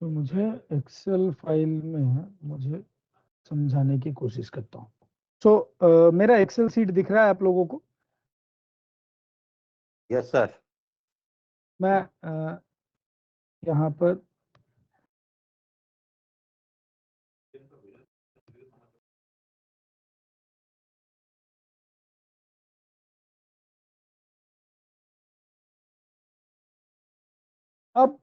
तो मुझे एक्सेल फाइल में मुझे समझाने की कोशिश करता हूँ। सो मेरा एक्सेल सीट दिख रहा है आप लोगों को? Yes sir. मैं यहाँ पर अब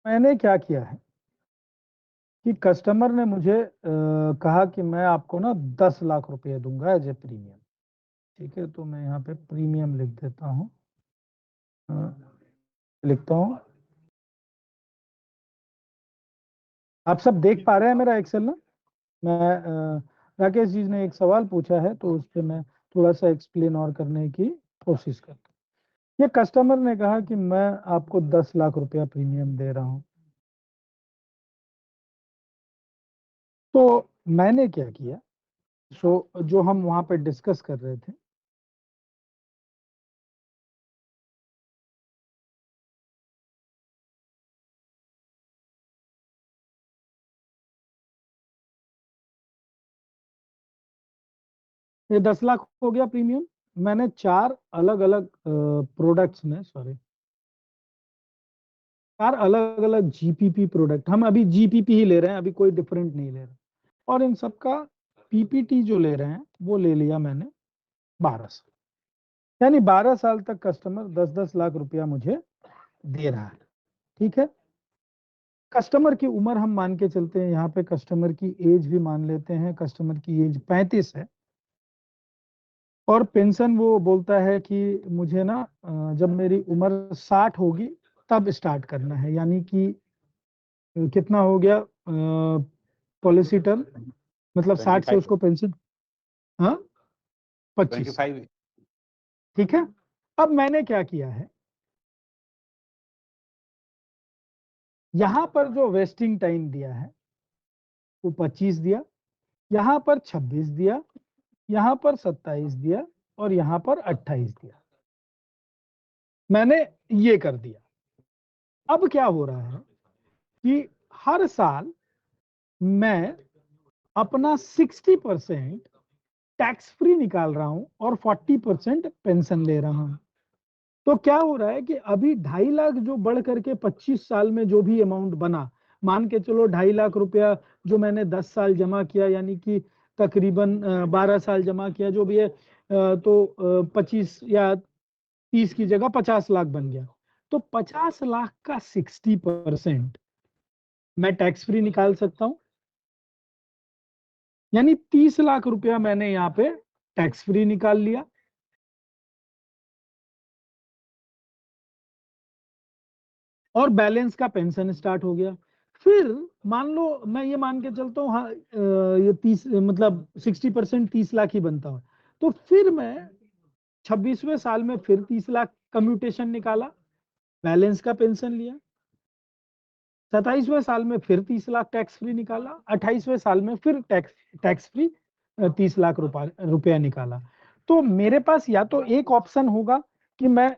मैंने क्या किया है कि कस्टमर ने मुझे कहा कि मैं आपको ना 10 लाख रुपए दूंगा एज ए प्रीमियम। ठीक है, तो मैं यहाँ पे प्रीमियम लिख देता हूँ, लिखता हूँ। आप सब देख पा रहे हैं मेरा एक्सेल ना? मैं राकेश जी ने एक सवाल पूछा है तो उस पर मैं थोड़ा सा एक्सप्लेन और करने की कोशिश करता हूँ। ये कस्टमर ने कहा कि मैं आपको 10 लाख रुपया प्रीमियम दे रहा हूँ, तो मैंने क्या किया सो जो हम वहां पे डिस्कस कर रहे थे, ये 10 लाख हो गया प्रीमियम। मैंने 4 अलग अलग प्रोडक्ट्स में, सॉरी, 4 अलग अलग जीपीपी प्रोडक्ट, हम अभी जीपीपी ही ले रहे हैं, अभी कोई डिफरेंट नहीं ले रहे, और इन सबका पीपीटी जो ले रहे हैं वो ले लिया मैंने 12 साल, यानी 12 साल तक कस्टमर 10-10 लाख रुपया मुझे दे रहा है। ठीक है, कस्टमर की उम्र हम मान के चलते हैं, यहाँ पे कस्टमर की एज भी मान लेते हैं, कस्टमर की एज 35 है, और पेंशन वो बोलता है कि मुझे ना जब मेरी उम्र 60 होगी तब स्टार्ट करना है, यानी कि कितना हो गया पॉलिसी टर्म, मतलब 60 से 25 उसको पेंशन, हाँ 25। 25 ठीक है, अब मैंने क्या किया है, यहां पर जो वेस्टिंग टाइम दिया है वो 25 दिया, यहां पर 26 दिया, यहां पर 27 दिया, और यहां पर 28 दिया, मैंने ये कर दिया। अब क्या हो रहा है कि हर साल मैं अपना 60% टैक्स फ्री निकाल रहा हूं और 40% पेंशन ले रहा हूं। तो क्या हो रहा है कि अभी 2.5 लाख जो बढ़ करके 25 साल में जो भी अमाउंट बना, मान के चलो 2.5 लाख रुपया जो मैंने 10 साल जमा किया, यानी कि तकरीबन 12 साल जमा किया, जो भी है, तो 25 या 30 की जगह 50 लाख बन गया। तो 50 लाख का 60% मैं टैक्स फ्री निकाल सकता हूं, यानी 30 लाख रुपया मैंने यहाँ पे टैक्स फ्री निकाल लिया। और बैलेंस का पेंशन स्टार्ट हो गया। फिर मान लो मैं ये मान के चलता हूँ, हाँ ये 30 मतलब 60% 30 लाख ही बनता है, तो फिर मैं 26वें साल में फिर 30 लाख कम्यूटेशन निकाला, बैलेंस का पेंशन लिया, 27वें साल में फिर 30 लाख टैक्स फ्री निकाला, 28वें साल में फिर टैक्स फ्री 30 लाख रुपया निकाला। तो मेरे पास या तो एक ऑप्शन होगा कि मैं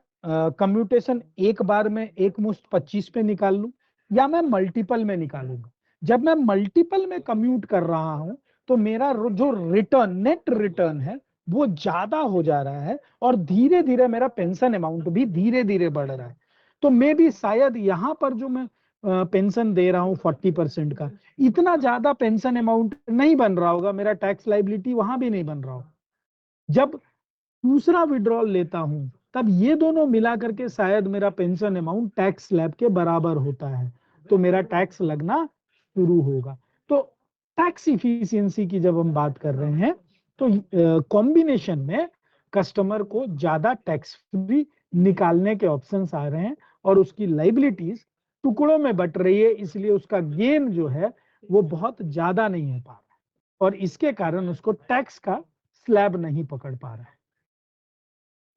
कम्यूटेशन एक बार में एक मुश्त 25 पे निकाल लूं, या मैं मल्टीपल में निकालूंगा। जब मैं मल्टीपल में कम्यूट कर रहा हूं तो मेरा जो रिटर्न, नेट रिटर्न है, वो ज्यादा हो जा रहा है, और धीरे धीरे मेरा पेंशन अमाउंट भी धीरे धीरे बढ़ रहा है। तो मे भी शायद यहाँ पर जो मैं पेंशन दे रहा हूँ 40% का, इतना ज्यादा पेंशन अमाउंट नहीं बन रहा होगा, मेरा टैक्स लाइबिलिटी वहां भी नहीं बन रहा होगा। जब दूसरा विड्रॉल लेता हूं तब ये दोनों मिला करके शायद मेरा पेंशन अमाउंट टैक्स स्लैब के बराबर होता है, तो मेरा टैक्स लगना शुरू होगा। तो टैक्स इफिशियंसी की जब हम बात कर रहे हैं तो कॉम्बिनेशन में कस्टमर को ज्यादा टैक्स फ्री निकालने के ऑप्शंस आ रहे हैं, और उसकी लाइबिलिटीज टुकड़ों में बट रही है, इसलिए उसका गेन जो है वो बहुत ज्यादा नहीं हो पा रहा है, और इसके कारण उसको टैक्स का स्लैब नहीं पकड़ पा रहा है।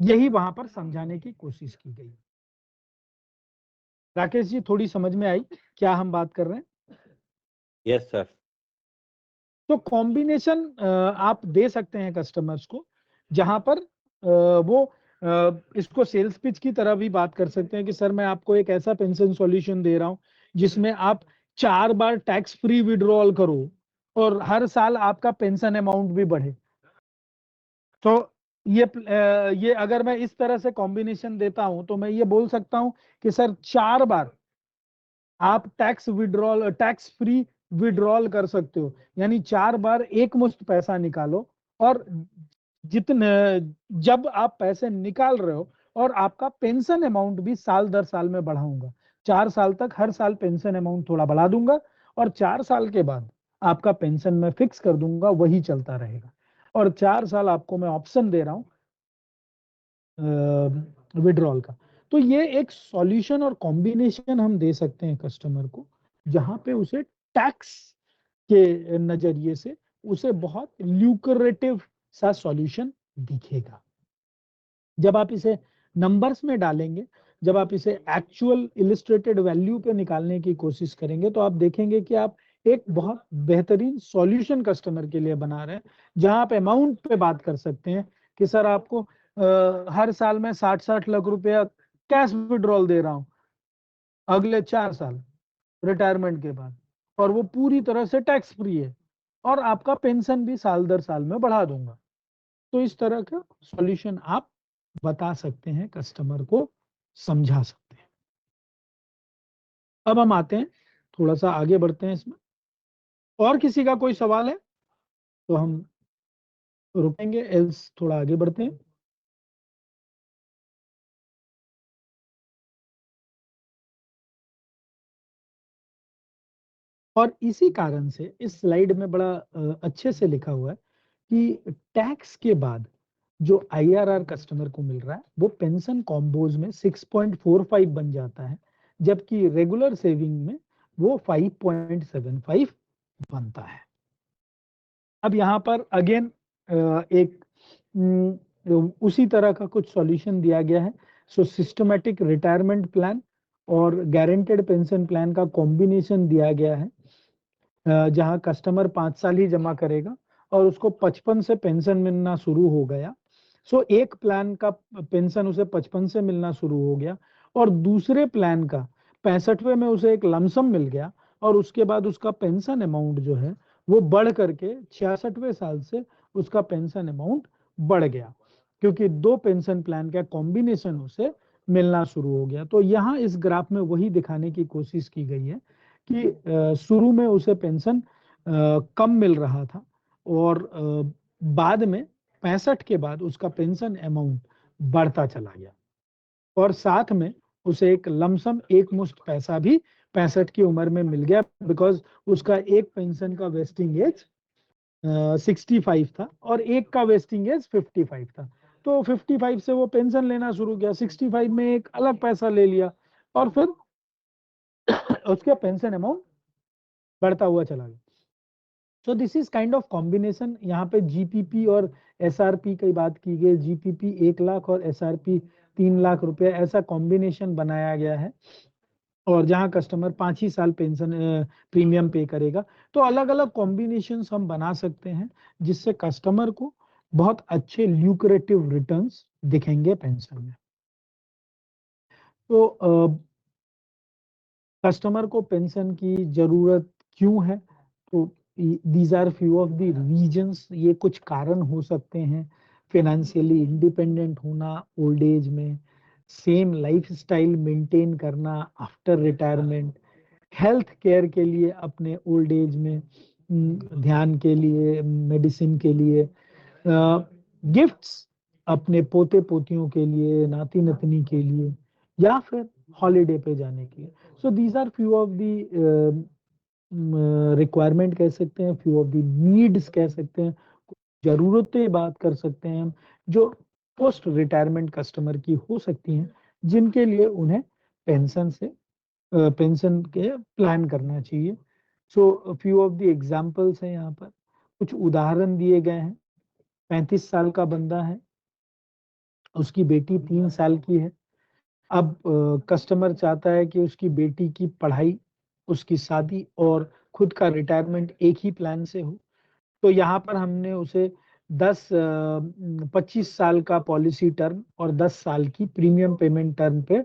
यही वहां पर समझाने की कोशिश की गई। राकेश जी, थोड़ी समझ में आई क्या हम बात कर रहे हैं? Yes sir. तो कॉम्बिनेशन आप दे सकते हैं कस्टमर्स को, जहां पर वो इसको सेल्स पिच की तरह भी बात कर सकते हैं कि सर मैं आपको एक ऐसा पेंशन सॉल्यूशन दे रहा हूं जिसमें आप 4 बार टैक्स फ्री विड्रॉल करो और हर साल आपका पेंशन अमाउंट भी बढ़े। तो ये अगर मैं इस तरह से कॉम्बिनेशन देता हूं तो मैं ये बोल सकता हूं कि सर 4 बार आप टैक्स फ्री विड्रॉल कर सकते हो, यानी 4 बार एक मुश्त पैसा निकालो, और जितने जब आप पैसे निकाल रहे हो, और आपका पेंशन अमाउंट भी साल दर साल में बढ़ाऊंगा, 4 साल तक हर साल पेंशन अमाउंट थोड़ा बढ़ा दूंगा, और 4 साल के बाद आपका पेंशन मैं फिक्स कर दूंगा, वही चलता रहेगा, और 4 साल आपको मैं ऑप्शन दे रहा हूं विड्रॉल का। तो ये एक सॉल्यूशन और कॉम्बिनेशन हम दे सकते हैं कस्टमर को, जहां पे उसे टैक्स के नजरिए से उसे बहुत ल्यूक्रेटिव सा सॉल्यूशन दिखेगा। जब आप इसे नंबर्स में डालेंगे, जब आप इसे एक्चुअल इलिस्ट्रेटेड वैल्यू पे निकालने की कोशिश करेंगे, तो आप देखेंगे कि आप एक बहुत बेहतरीन सॉल्यूशन कस्टमर के लिए बना रहे हैं, जहां आप अमाउंट पे बात कर सकते हैं कि सर आपको हर साल में 60-60 लाख रुपया कैश विड्रॉल दे रहा हूं अगले 4 साल रिटायरमेंट के बाद, और वो पूरी तरह से टैक्स फ्री है, और आपका पेंशन भी साल दर साल में बढ़ा दूंगा। तो इस तरह का सॉल्यूशन आप बता सकते हैं, कस्टमर को समझा सकते हैं। अब हम आते हैं, थोड़ा सा आगे बढ़ते हैं इसमें। और किसी का कोई सवाल है तो हम रुकेंगे, एल्स थोड़ा आगे बढ़ते हैं। और इसी कारण से इस स्लाइड में बड़ा अच्छे से लिखा हुआ है कि टैक्स के बाद जो आईआरआर कस्टमर को मिल रहा है वो पेंशन कॉम्बोज में 6.45 बन जाता है, जबकि रेगुलर सेविंग में वो 5.75 बनता है। अब यहाँ पर अगेन एक उसी तरह का कुछ सॉल्यूशन दिया गया है। सो सिस्टमैटिक रिटायरमेंट प्लान और गारंटेड पेंशन प्लान का कॉम्बिनेशन दिया गया है, जहां कस्टमर 5 साल ही जमा करेगा और उसको 55 से पेंशन मिलना शुरू हो गया। सो एक प्लान का पेंशन उसे 55 से मिलना शुरू हो गया, और दूसरे प्लान का 65वें में उसे एक लमसम मिल गया, और उसके बाद उसका पेंशन अमाउंट जो है वो बढ़ करके 66वें साल से उसका पेंशन अमाउंट बढ़ गया, क्योंकि 2 पेंशन प्लान का कॉम्बिनेशन उसे मिलना शुरू हो गया। तो यहाँ इस ग्राफ में वही दिखाने की कोशिश की गई है कि शुरू में उसे पेंशन कम मिल रहा था, और बाद में 65 के बाद उसका पेंशन अमाउंट बढ़ता चला गया, और साथ में उसे एक लमसम एक मुश्त पैसा भी 65 की उम्र में मिल गया, बिकॉज उसका एक पेंशन का वेस्टिंग एज 65 था और एक का वेस्टिंग एज 55 था। तो 55 से वो पेंशन लेना शुरू किया, 65 में एक अलग पैसा ले लिया, और फिर उसका पेंशन अमाउंट बढ़ता हुआ चला गया। सो this is kind of combination. यहाँ पे जीपीपी और एसआरपी की बात की गई, जीपीपी 1 लाख और एसआरपी 3 लाख रुपए, ऐसा कॉम्बिनेशन बनाया गया है, और जहां कस्टमर 5 ही साल पेंशन प्रीमियम पे करेगा। तो अलग अलग कॉम्बिनेशन हम बना सकते हैं जिससे कस्टमर को बहुत अच्छे ल्यूक्रेटिव रिटर्न्स दिखेंगे पेंशन में। तो कस्टमर को पेंशन की जरूरत क्यों है? तो these are few of the reasons, ये कुछ कारण हो सकते हैं। फाइनेंशियली इंडिपेंडेंट होना ओल्ड एज में, सेम लाइफस्टाइल मेंटेन करना आफ्टर रिटायरमेंट, हेल्थ केयर के लिए अपने ओल्ड एज में ध्यान के लिए, मेडिसिन के लिए, गिफ्ट्स अपने पोते पोतियों के लिए, नाती नतनी के लिए, या फिर हॉलीडे पे जाने के लिए। So these are few of the requirement कह सकते हैं, फ्यू ऑफ द नीड्स कह सकते हैं, जरूरतें बात कर सकते हैं हम, जो पोस्ट रिटायरमेंट कस्टमर की हो सकती हैं, जिनके लिए उन्हें पेंशन से पेंशन के प्लान करना चाहिए। So few of the examples हैं, यहाँ पर कुछ उदाहरण दिए गए हैं। 35 साल का बंदा है, उसकी बेटी 3 साल की है। अब कस्टमर चाहता है कि उसकी बेटी की पढ़ाई, उसकी शादी और खुद का रिटायरमेंट एक ही प्लान से हो। तो यहाँ पर हमने उसे 25 साल का पॉलिसी टर्म और 10 साल की प्रीमियम पेमेंट टर्म पे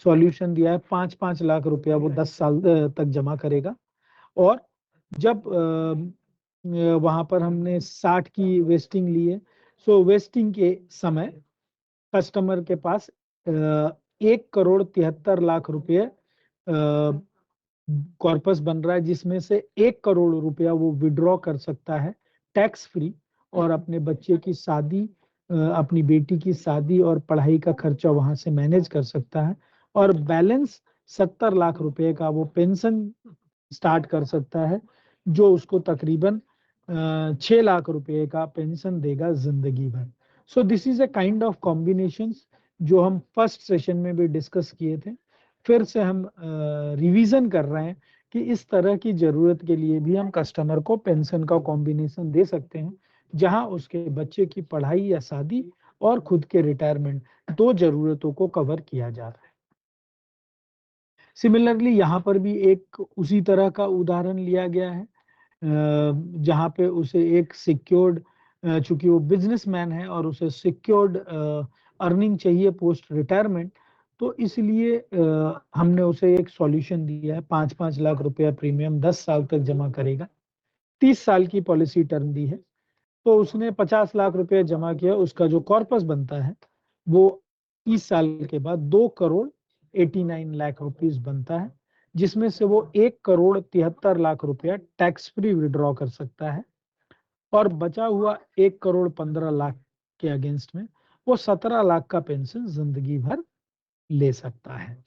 सॉल्यूशन दिया है। 5-5 लाख रुपया वो 10 साल तक जमा करेगा, और जब वहां पर हमने 60 की वेस्टिंग ली है, सो वेस्टिंग के समय कस्टमर के पास 1,73,00,000 रुपये कॉर्पस बन रहा है, जिसमें से 1 करोड़ रुपया वो विड्रॉ कर सकता है टैक्स फ्री, और अपने बच्चे की शादी, अपनी बेटी की शादी और पढ़ाई का खर्चा वहां से मैनेज कर सकता है, और बैलेंस 70 लाख रुपए का वो पेंशन स्टार्ट कर सकता है, जो उसको तकरीबन 6 लाख रुपए का पेंशन देगा जिंदगी भर। सो this is a kind of combinations जो हम फर्स्ट सेशन में भी डिस्कस किए थे। फिर से हम रिवीजन कर रहे हैं कि इस तरह की जरूरत के लिए भी हम कस्टमर को पेंशन का कॉम्बिनेशन दे सकते हैं, जहां उसके बच्चे की पढ़ाई या शादी और खुद के रिटायरमेंट, 2 जरूरतों को कवर किया जा रहा है। सिमिलरली यहाँ पर भी एक उसी तरह का उदाहरण लिया गया है, जहाँ पे उसे एक सिक्योर्ड, चूंकि वो बिजनेसमैन है और उसे सिक्योर्ड अर्निंग चाहिए पोस्ट रिटायरमेंट, तो इसलिए हमने उसे एक सॉल्यूशन दिया है। 5-5 लाख रुपया प्रीमियम 10 साल तक जमा करेगा, 30 साल की पॉलिसी टर्म दी है, तो उसने 50 लाख रुपया जमा किया, उसका जो कॉर्पस बनता है वो 30 साल के बाद 2 करोड़ 89 लाख रुपीस बनता है, जिसमें से वो 1 करोड़ 73 लाख रुपया टैक्स फ्री विड्रॉ कर सकता है, और बचा हुआ 1 करोड़ 15 लाख के अगेंस्ट में वो 17 लाख का पेंशन जिंदगी भर ले सकता है।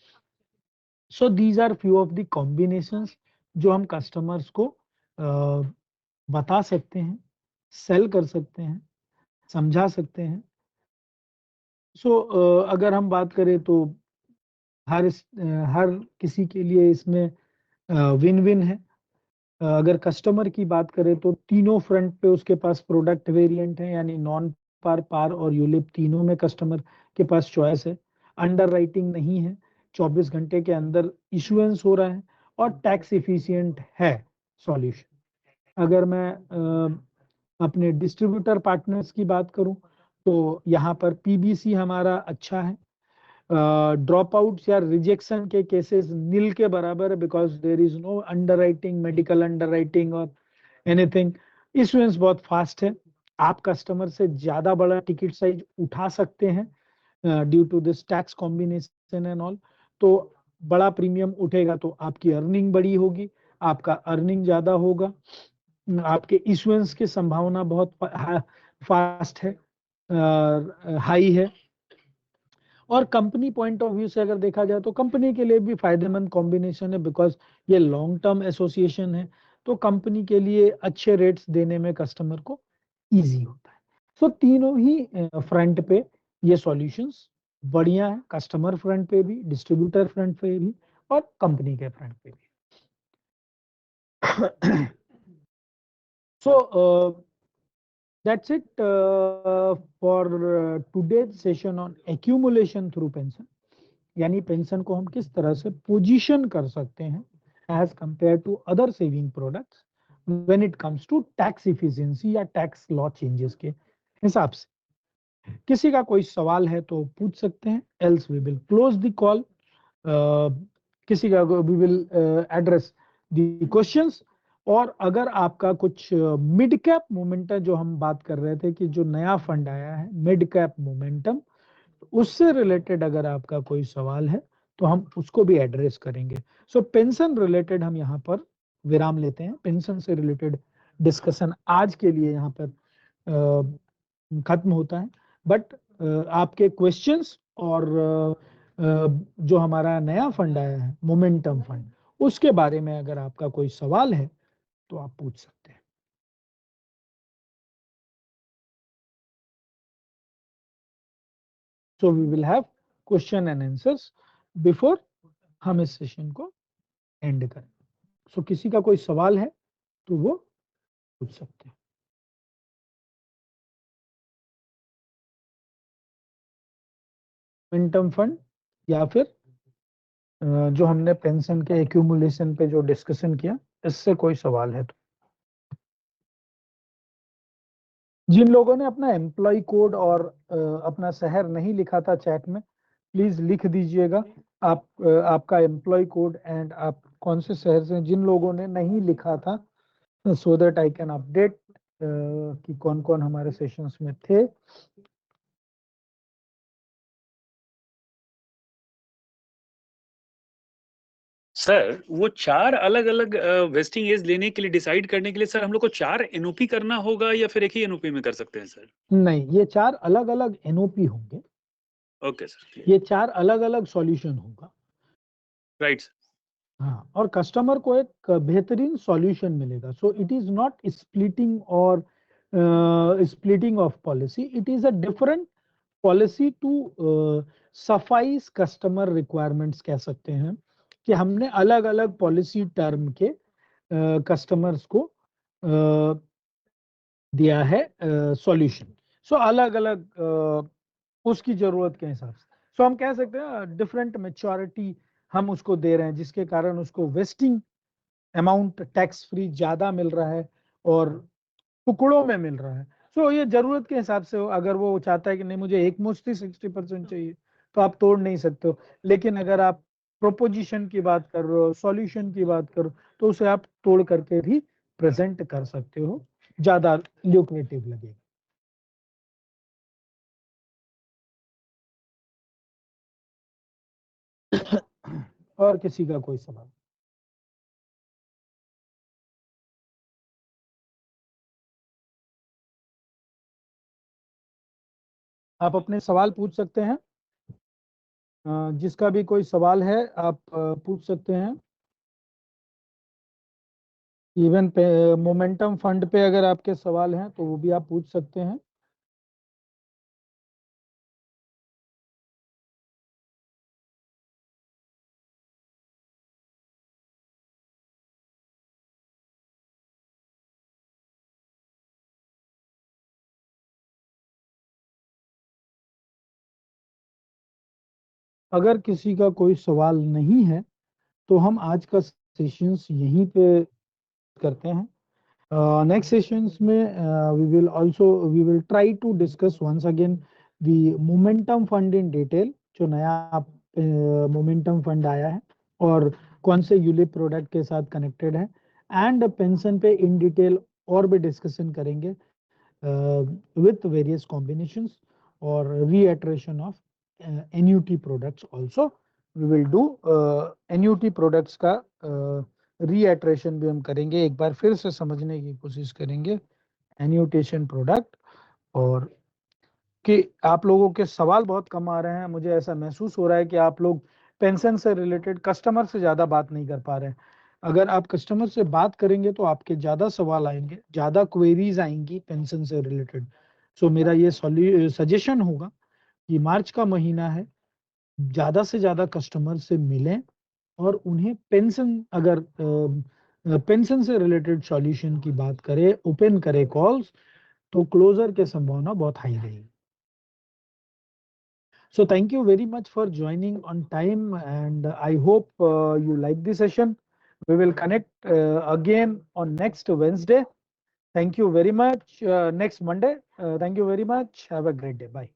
So these are few of the combinations जो हम कस्टमर्स को बता सकते हैं, सेल कर सकते हैं, समझा सकते हैं। सो अगर हम बात करें तो हर किसी के लिए इसमें विन विन है। अगर कस्टमर की बात करें तो तीनों फ्रंट पे उसके पास प्रोडक्ट वेरिएंट है, यानी नॉन पार, पार और यूलिप तीनों में कस्टमर के पास चॉइस है। अंडर राइटिंग नहीं है, 24 घंटे के अंदर इशुएंस हो रहा है, और टैक्स इफिशिएंट है सॉल्यूशन। अगर मैं अपने डिस्ट्रीब्यूटर पार्टनर्स की बात करूं तो यहाँ पर पीबीसी हमारा अच्छा है, ड्रॉप आउट्स या रिजेक्शन के केसेस नील के बराबर है, because there is no underwriting, medical underwriting और एनीथिंग। इशुएंस बहुत फास्ट है, आप कस्टमर से ज्यादा बड़ा टिकट साइज उठा सकते हैं due to this tax combination and all. तो बड़ा प्रीमियम उठेगा तो आपकी अर्निंग बड़ी होगी, आपका अर्निंग ज्यादा होगा, आपके इशुएंस की संभावना बहुत फास्ट है, हाई है। और कंपनी पॉइंट ऑफ व्यू से अगर देखा जाए तो कंपनी के लिए भी फायदेमंद कॉम्बिनेशन है, बिकॉज ये लॉन्ग टर्म एसोसिएशन है, तो कंपनी के लिए अच्छे रेट्स देने में कस्टमर को इजी होता है। सो तीनों ही फ्रंट पे ये सॉल्यूशंस बढ़िया है, कस्टमर फ्रंट पे भी, डिस्ट्रीब्यूटर फ्रंट पे भी, और कंपनी के फ्रंट पे भी। सो that's it for today's session on accumulation through pension, यानी पेंशन को हम किस तरह से पोजीशन कर सकते हैं as compare to other saving products when it comes to tax efficiency या टैक्स लॉ चेंजेस के हिसाब से। किसी का कोई सवाल है तो पूछ सकते हैं, else we will close the call. किसी का we will address the questions. और अगर आपका कुछ मिड कैप मोमेंटम, जो हम बात कर रहे थे कि जो नया फंड आया है मिड कैप मोमेंटम, उससे रिलेटेड अगर आपका कोई सवाल है तो हम उसको भी एड्रेस करेंगे। सो पेंशन रिलेटेड हम यहाँ पर विराम लेते हैं, पेंशन से रिलेटेड डिस्कशन आज के लिए यहाँ पर खत्म होता है। बट आपके क्वेश्चंस और जो हमारा नया फंड आया है मोमेंटम फंड, उसके बारे में अगर आपका कोई सवाल है तो आप पूछ सकते हैं। So we will have question and answers before हम इस सेशन को एंड करें। सो किसी का कोई सवाल है तो वो पूछ सकते हैं। मोमेंटम फंड या फिर जो हमने पेंशन के एक्यूमुलेशन पे जो डिस्कशन किया, इससे कोई सवाल है तो। जिन लोगों ने अपना एम्प्लॉय कोड और अपना शहर नहीं लिखा था चैट में, प्लीज लिख दीजिएगा आप आपका एम्प्लॉय कोड एंड आप कौन से शहर से। जिन लोगों ने नहीं लिखा था, so that I can update कि कौन कौन हमारे सेशंस में थे। सर वो 4 अलग अलग वेस्टिंग एज लेने के लिए डिसाइड करने के लिए सर हम लोग को 4 एनओपी करना होगा या फिर एक ही एनओपी में कर सकते हैं सर? नहीं, ये 4 अलग अलग एनओपी होंगे। ओके सर, ये 4 अलग अलग सॉल्यूशन होगा। Right sir. हाँ, और कस्टमर को एक बेहतरीन सॉल्यूशन मिलेगा। So it is not splitting और splitting of policy, it is a different policy to suffice customer requirements, कह सकते हैं कि हमने अलग अलग पॉलिसी टर्म के कस्टमर्स को दिया है सॉल्यूशन। सो अलग अलग उसकी जरूरत के हिसाब से। सो हम कह सकते हैं डिफरेंट मैच्योरिटी हम उसको दे रहे हैं, जिसके कारण उसको वेस्टिंग अमाउंट टैक्स फ्री ज्यादा मिल रहा है और टुकड़ों में मिल रहा है। सो ये जरूरत के हिसाब से हो, अगर वो चाहता है कि नहीं मुझे एक मुश्त ही 60% चाहिए तो आप तोड़ नहीं सकते हो, लेकिन अगर आप प्रोपोजिशन की बात कर रहे हो, सॉल्यूशन की बात करो, तो उसे आप तोड़ करके भी प्रेजेंट कर सकते हो, ज्यादा ल्यूक्रेटिव लगेगा। और किसी का कोई सवाल? आप अपने सवाल पूछ सकते हैं। जिसका भी कोई सवाल है आप पूछ सकते हैं। इवन पे मोमेंटम फंड पे अगर आपके सवाल हैं तो वो भी आप पूछ सकते हैं। अगर किसी का कोई सवाल नहीं है तो हम आज का सेशंस यहीं पे करते हैं। नेक्स्ट सेशंस में we will try to discuss once again the momentum fund in detail, जो नया मोमेंटम फंड आया है और कौन से यूलिप प्रोडक्ट के साथ कनेक्टेड है, एंड पेंशन पे इन डिटेल और भी डिस्कशन करेंगे with various combinations or reiteration of annuity products also. We will do annuity products का reiteration भी हम करेंगे, एक बार फिर से समझने की कोशिश करेंगे annuitation product। और कि आप लोगों के सवाल बहुत कम आ रहे हैं, मुझे ऐसा महसूस हो रहा है कि आप लोग पेंशन से रिलेटेड कस्टमर से ज़्यादा बात नहीं कर पा रहे हैं। अगर आप कस्टमर से बात करेंगे तो आपके ज़्यादा सवाल आएंगे, ज़्यादा क्वेरीज आएंगी पेंशन से रिलेटेड। सो मेरा ये सजेशन होगा कि मार्च का महीना है, ज़्यादा से ज़्यादा कस्टमर से मिलें और उन्हें पेंशन, अगर पेंशन से रिलेटेड सॉल्यूशन की बात करें, ओपन करें कॉल्स, तो क्लोजर की संभावना बहुत हाई रहेगी। So thank you very much for joining on time, and I hope you like this session. We will connect again on next Wednesday. Thank you very much. Next Monday. Thank you very much. Have a great day. Bye.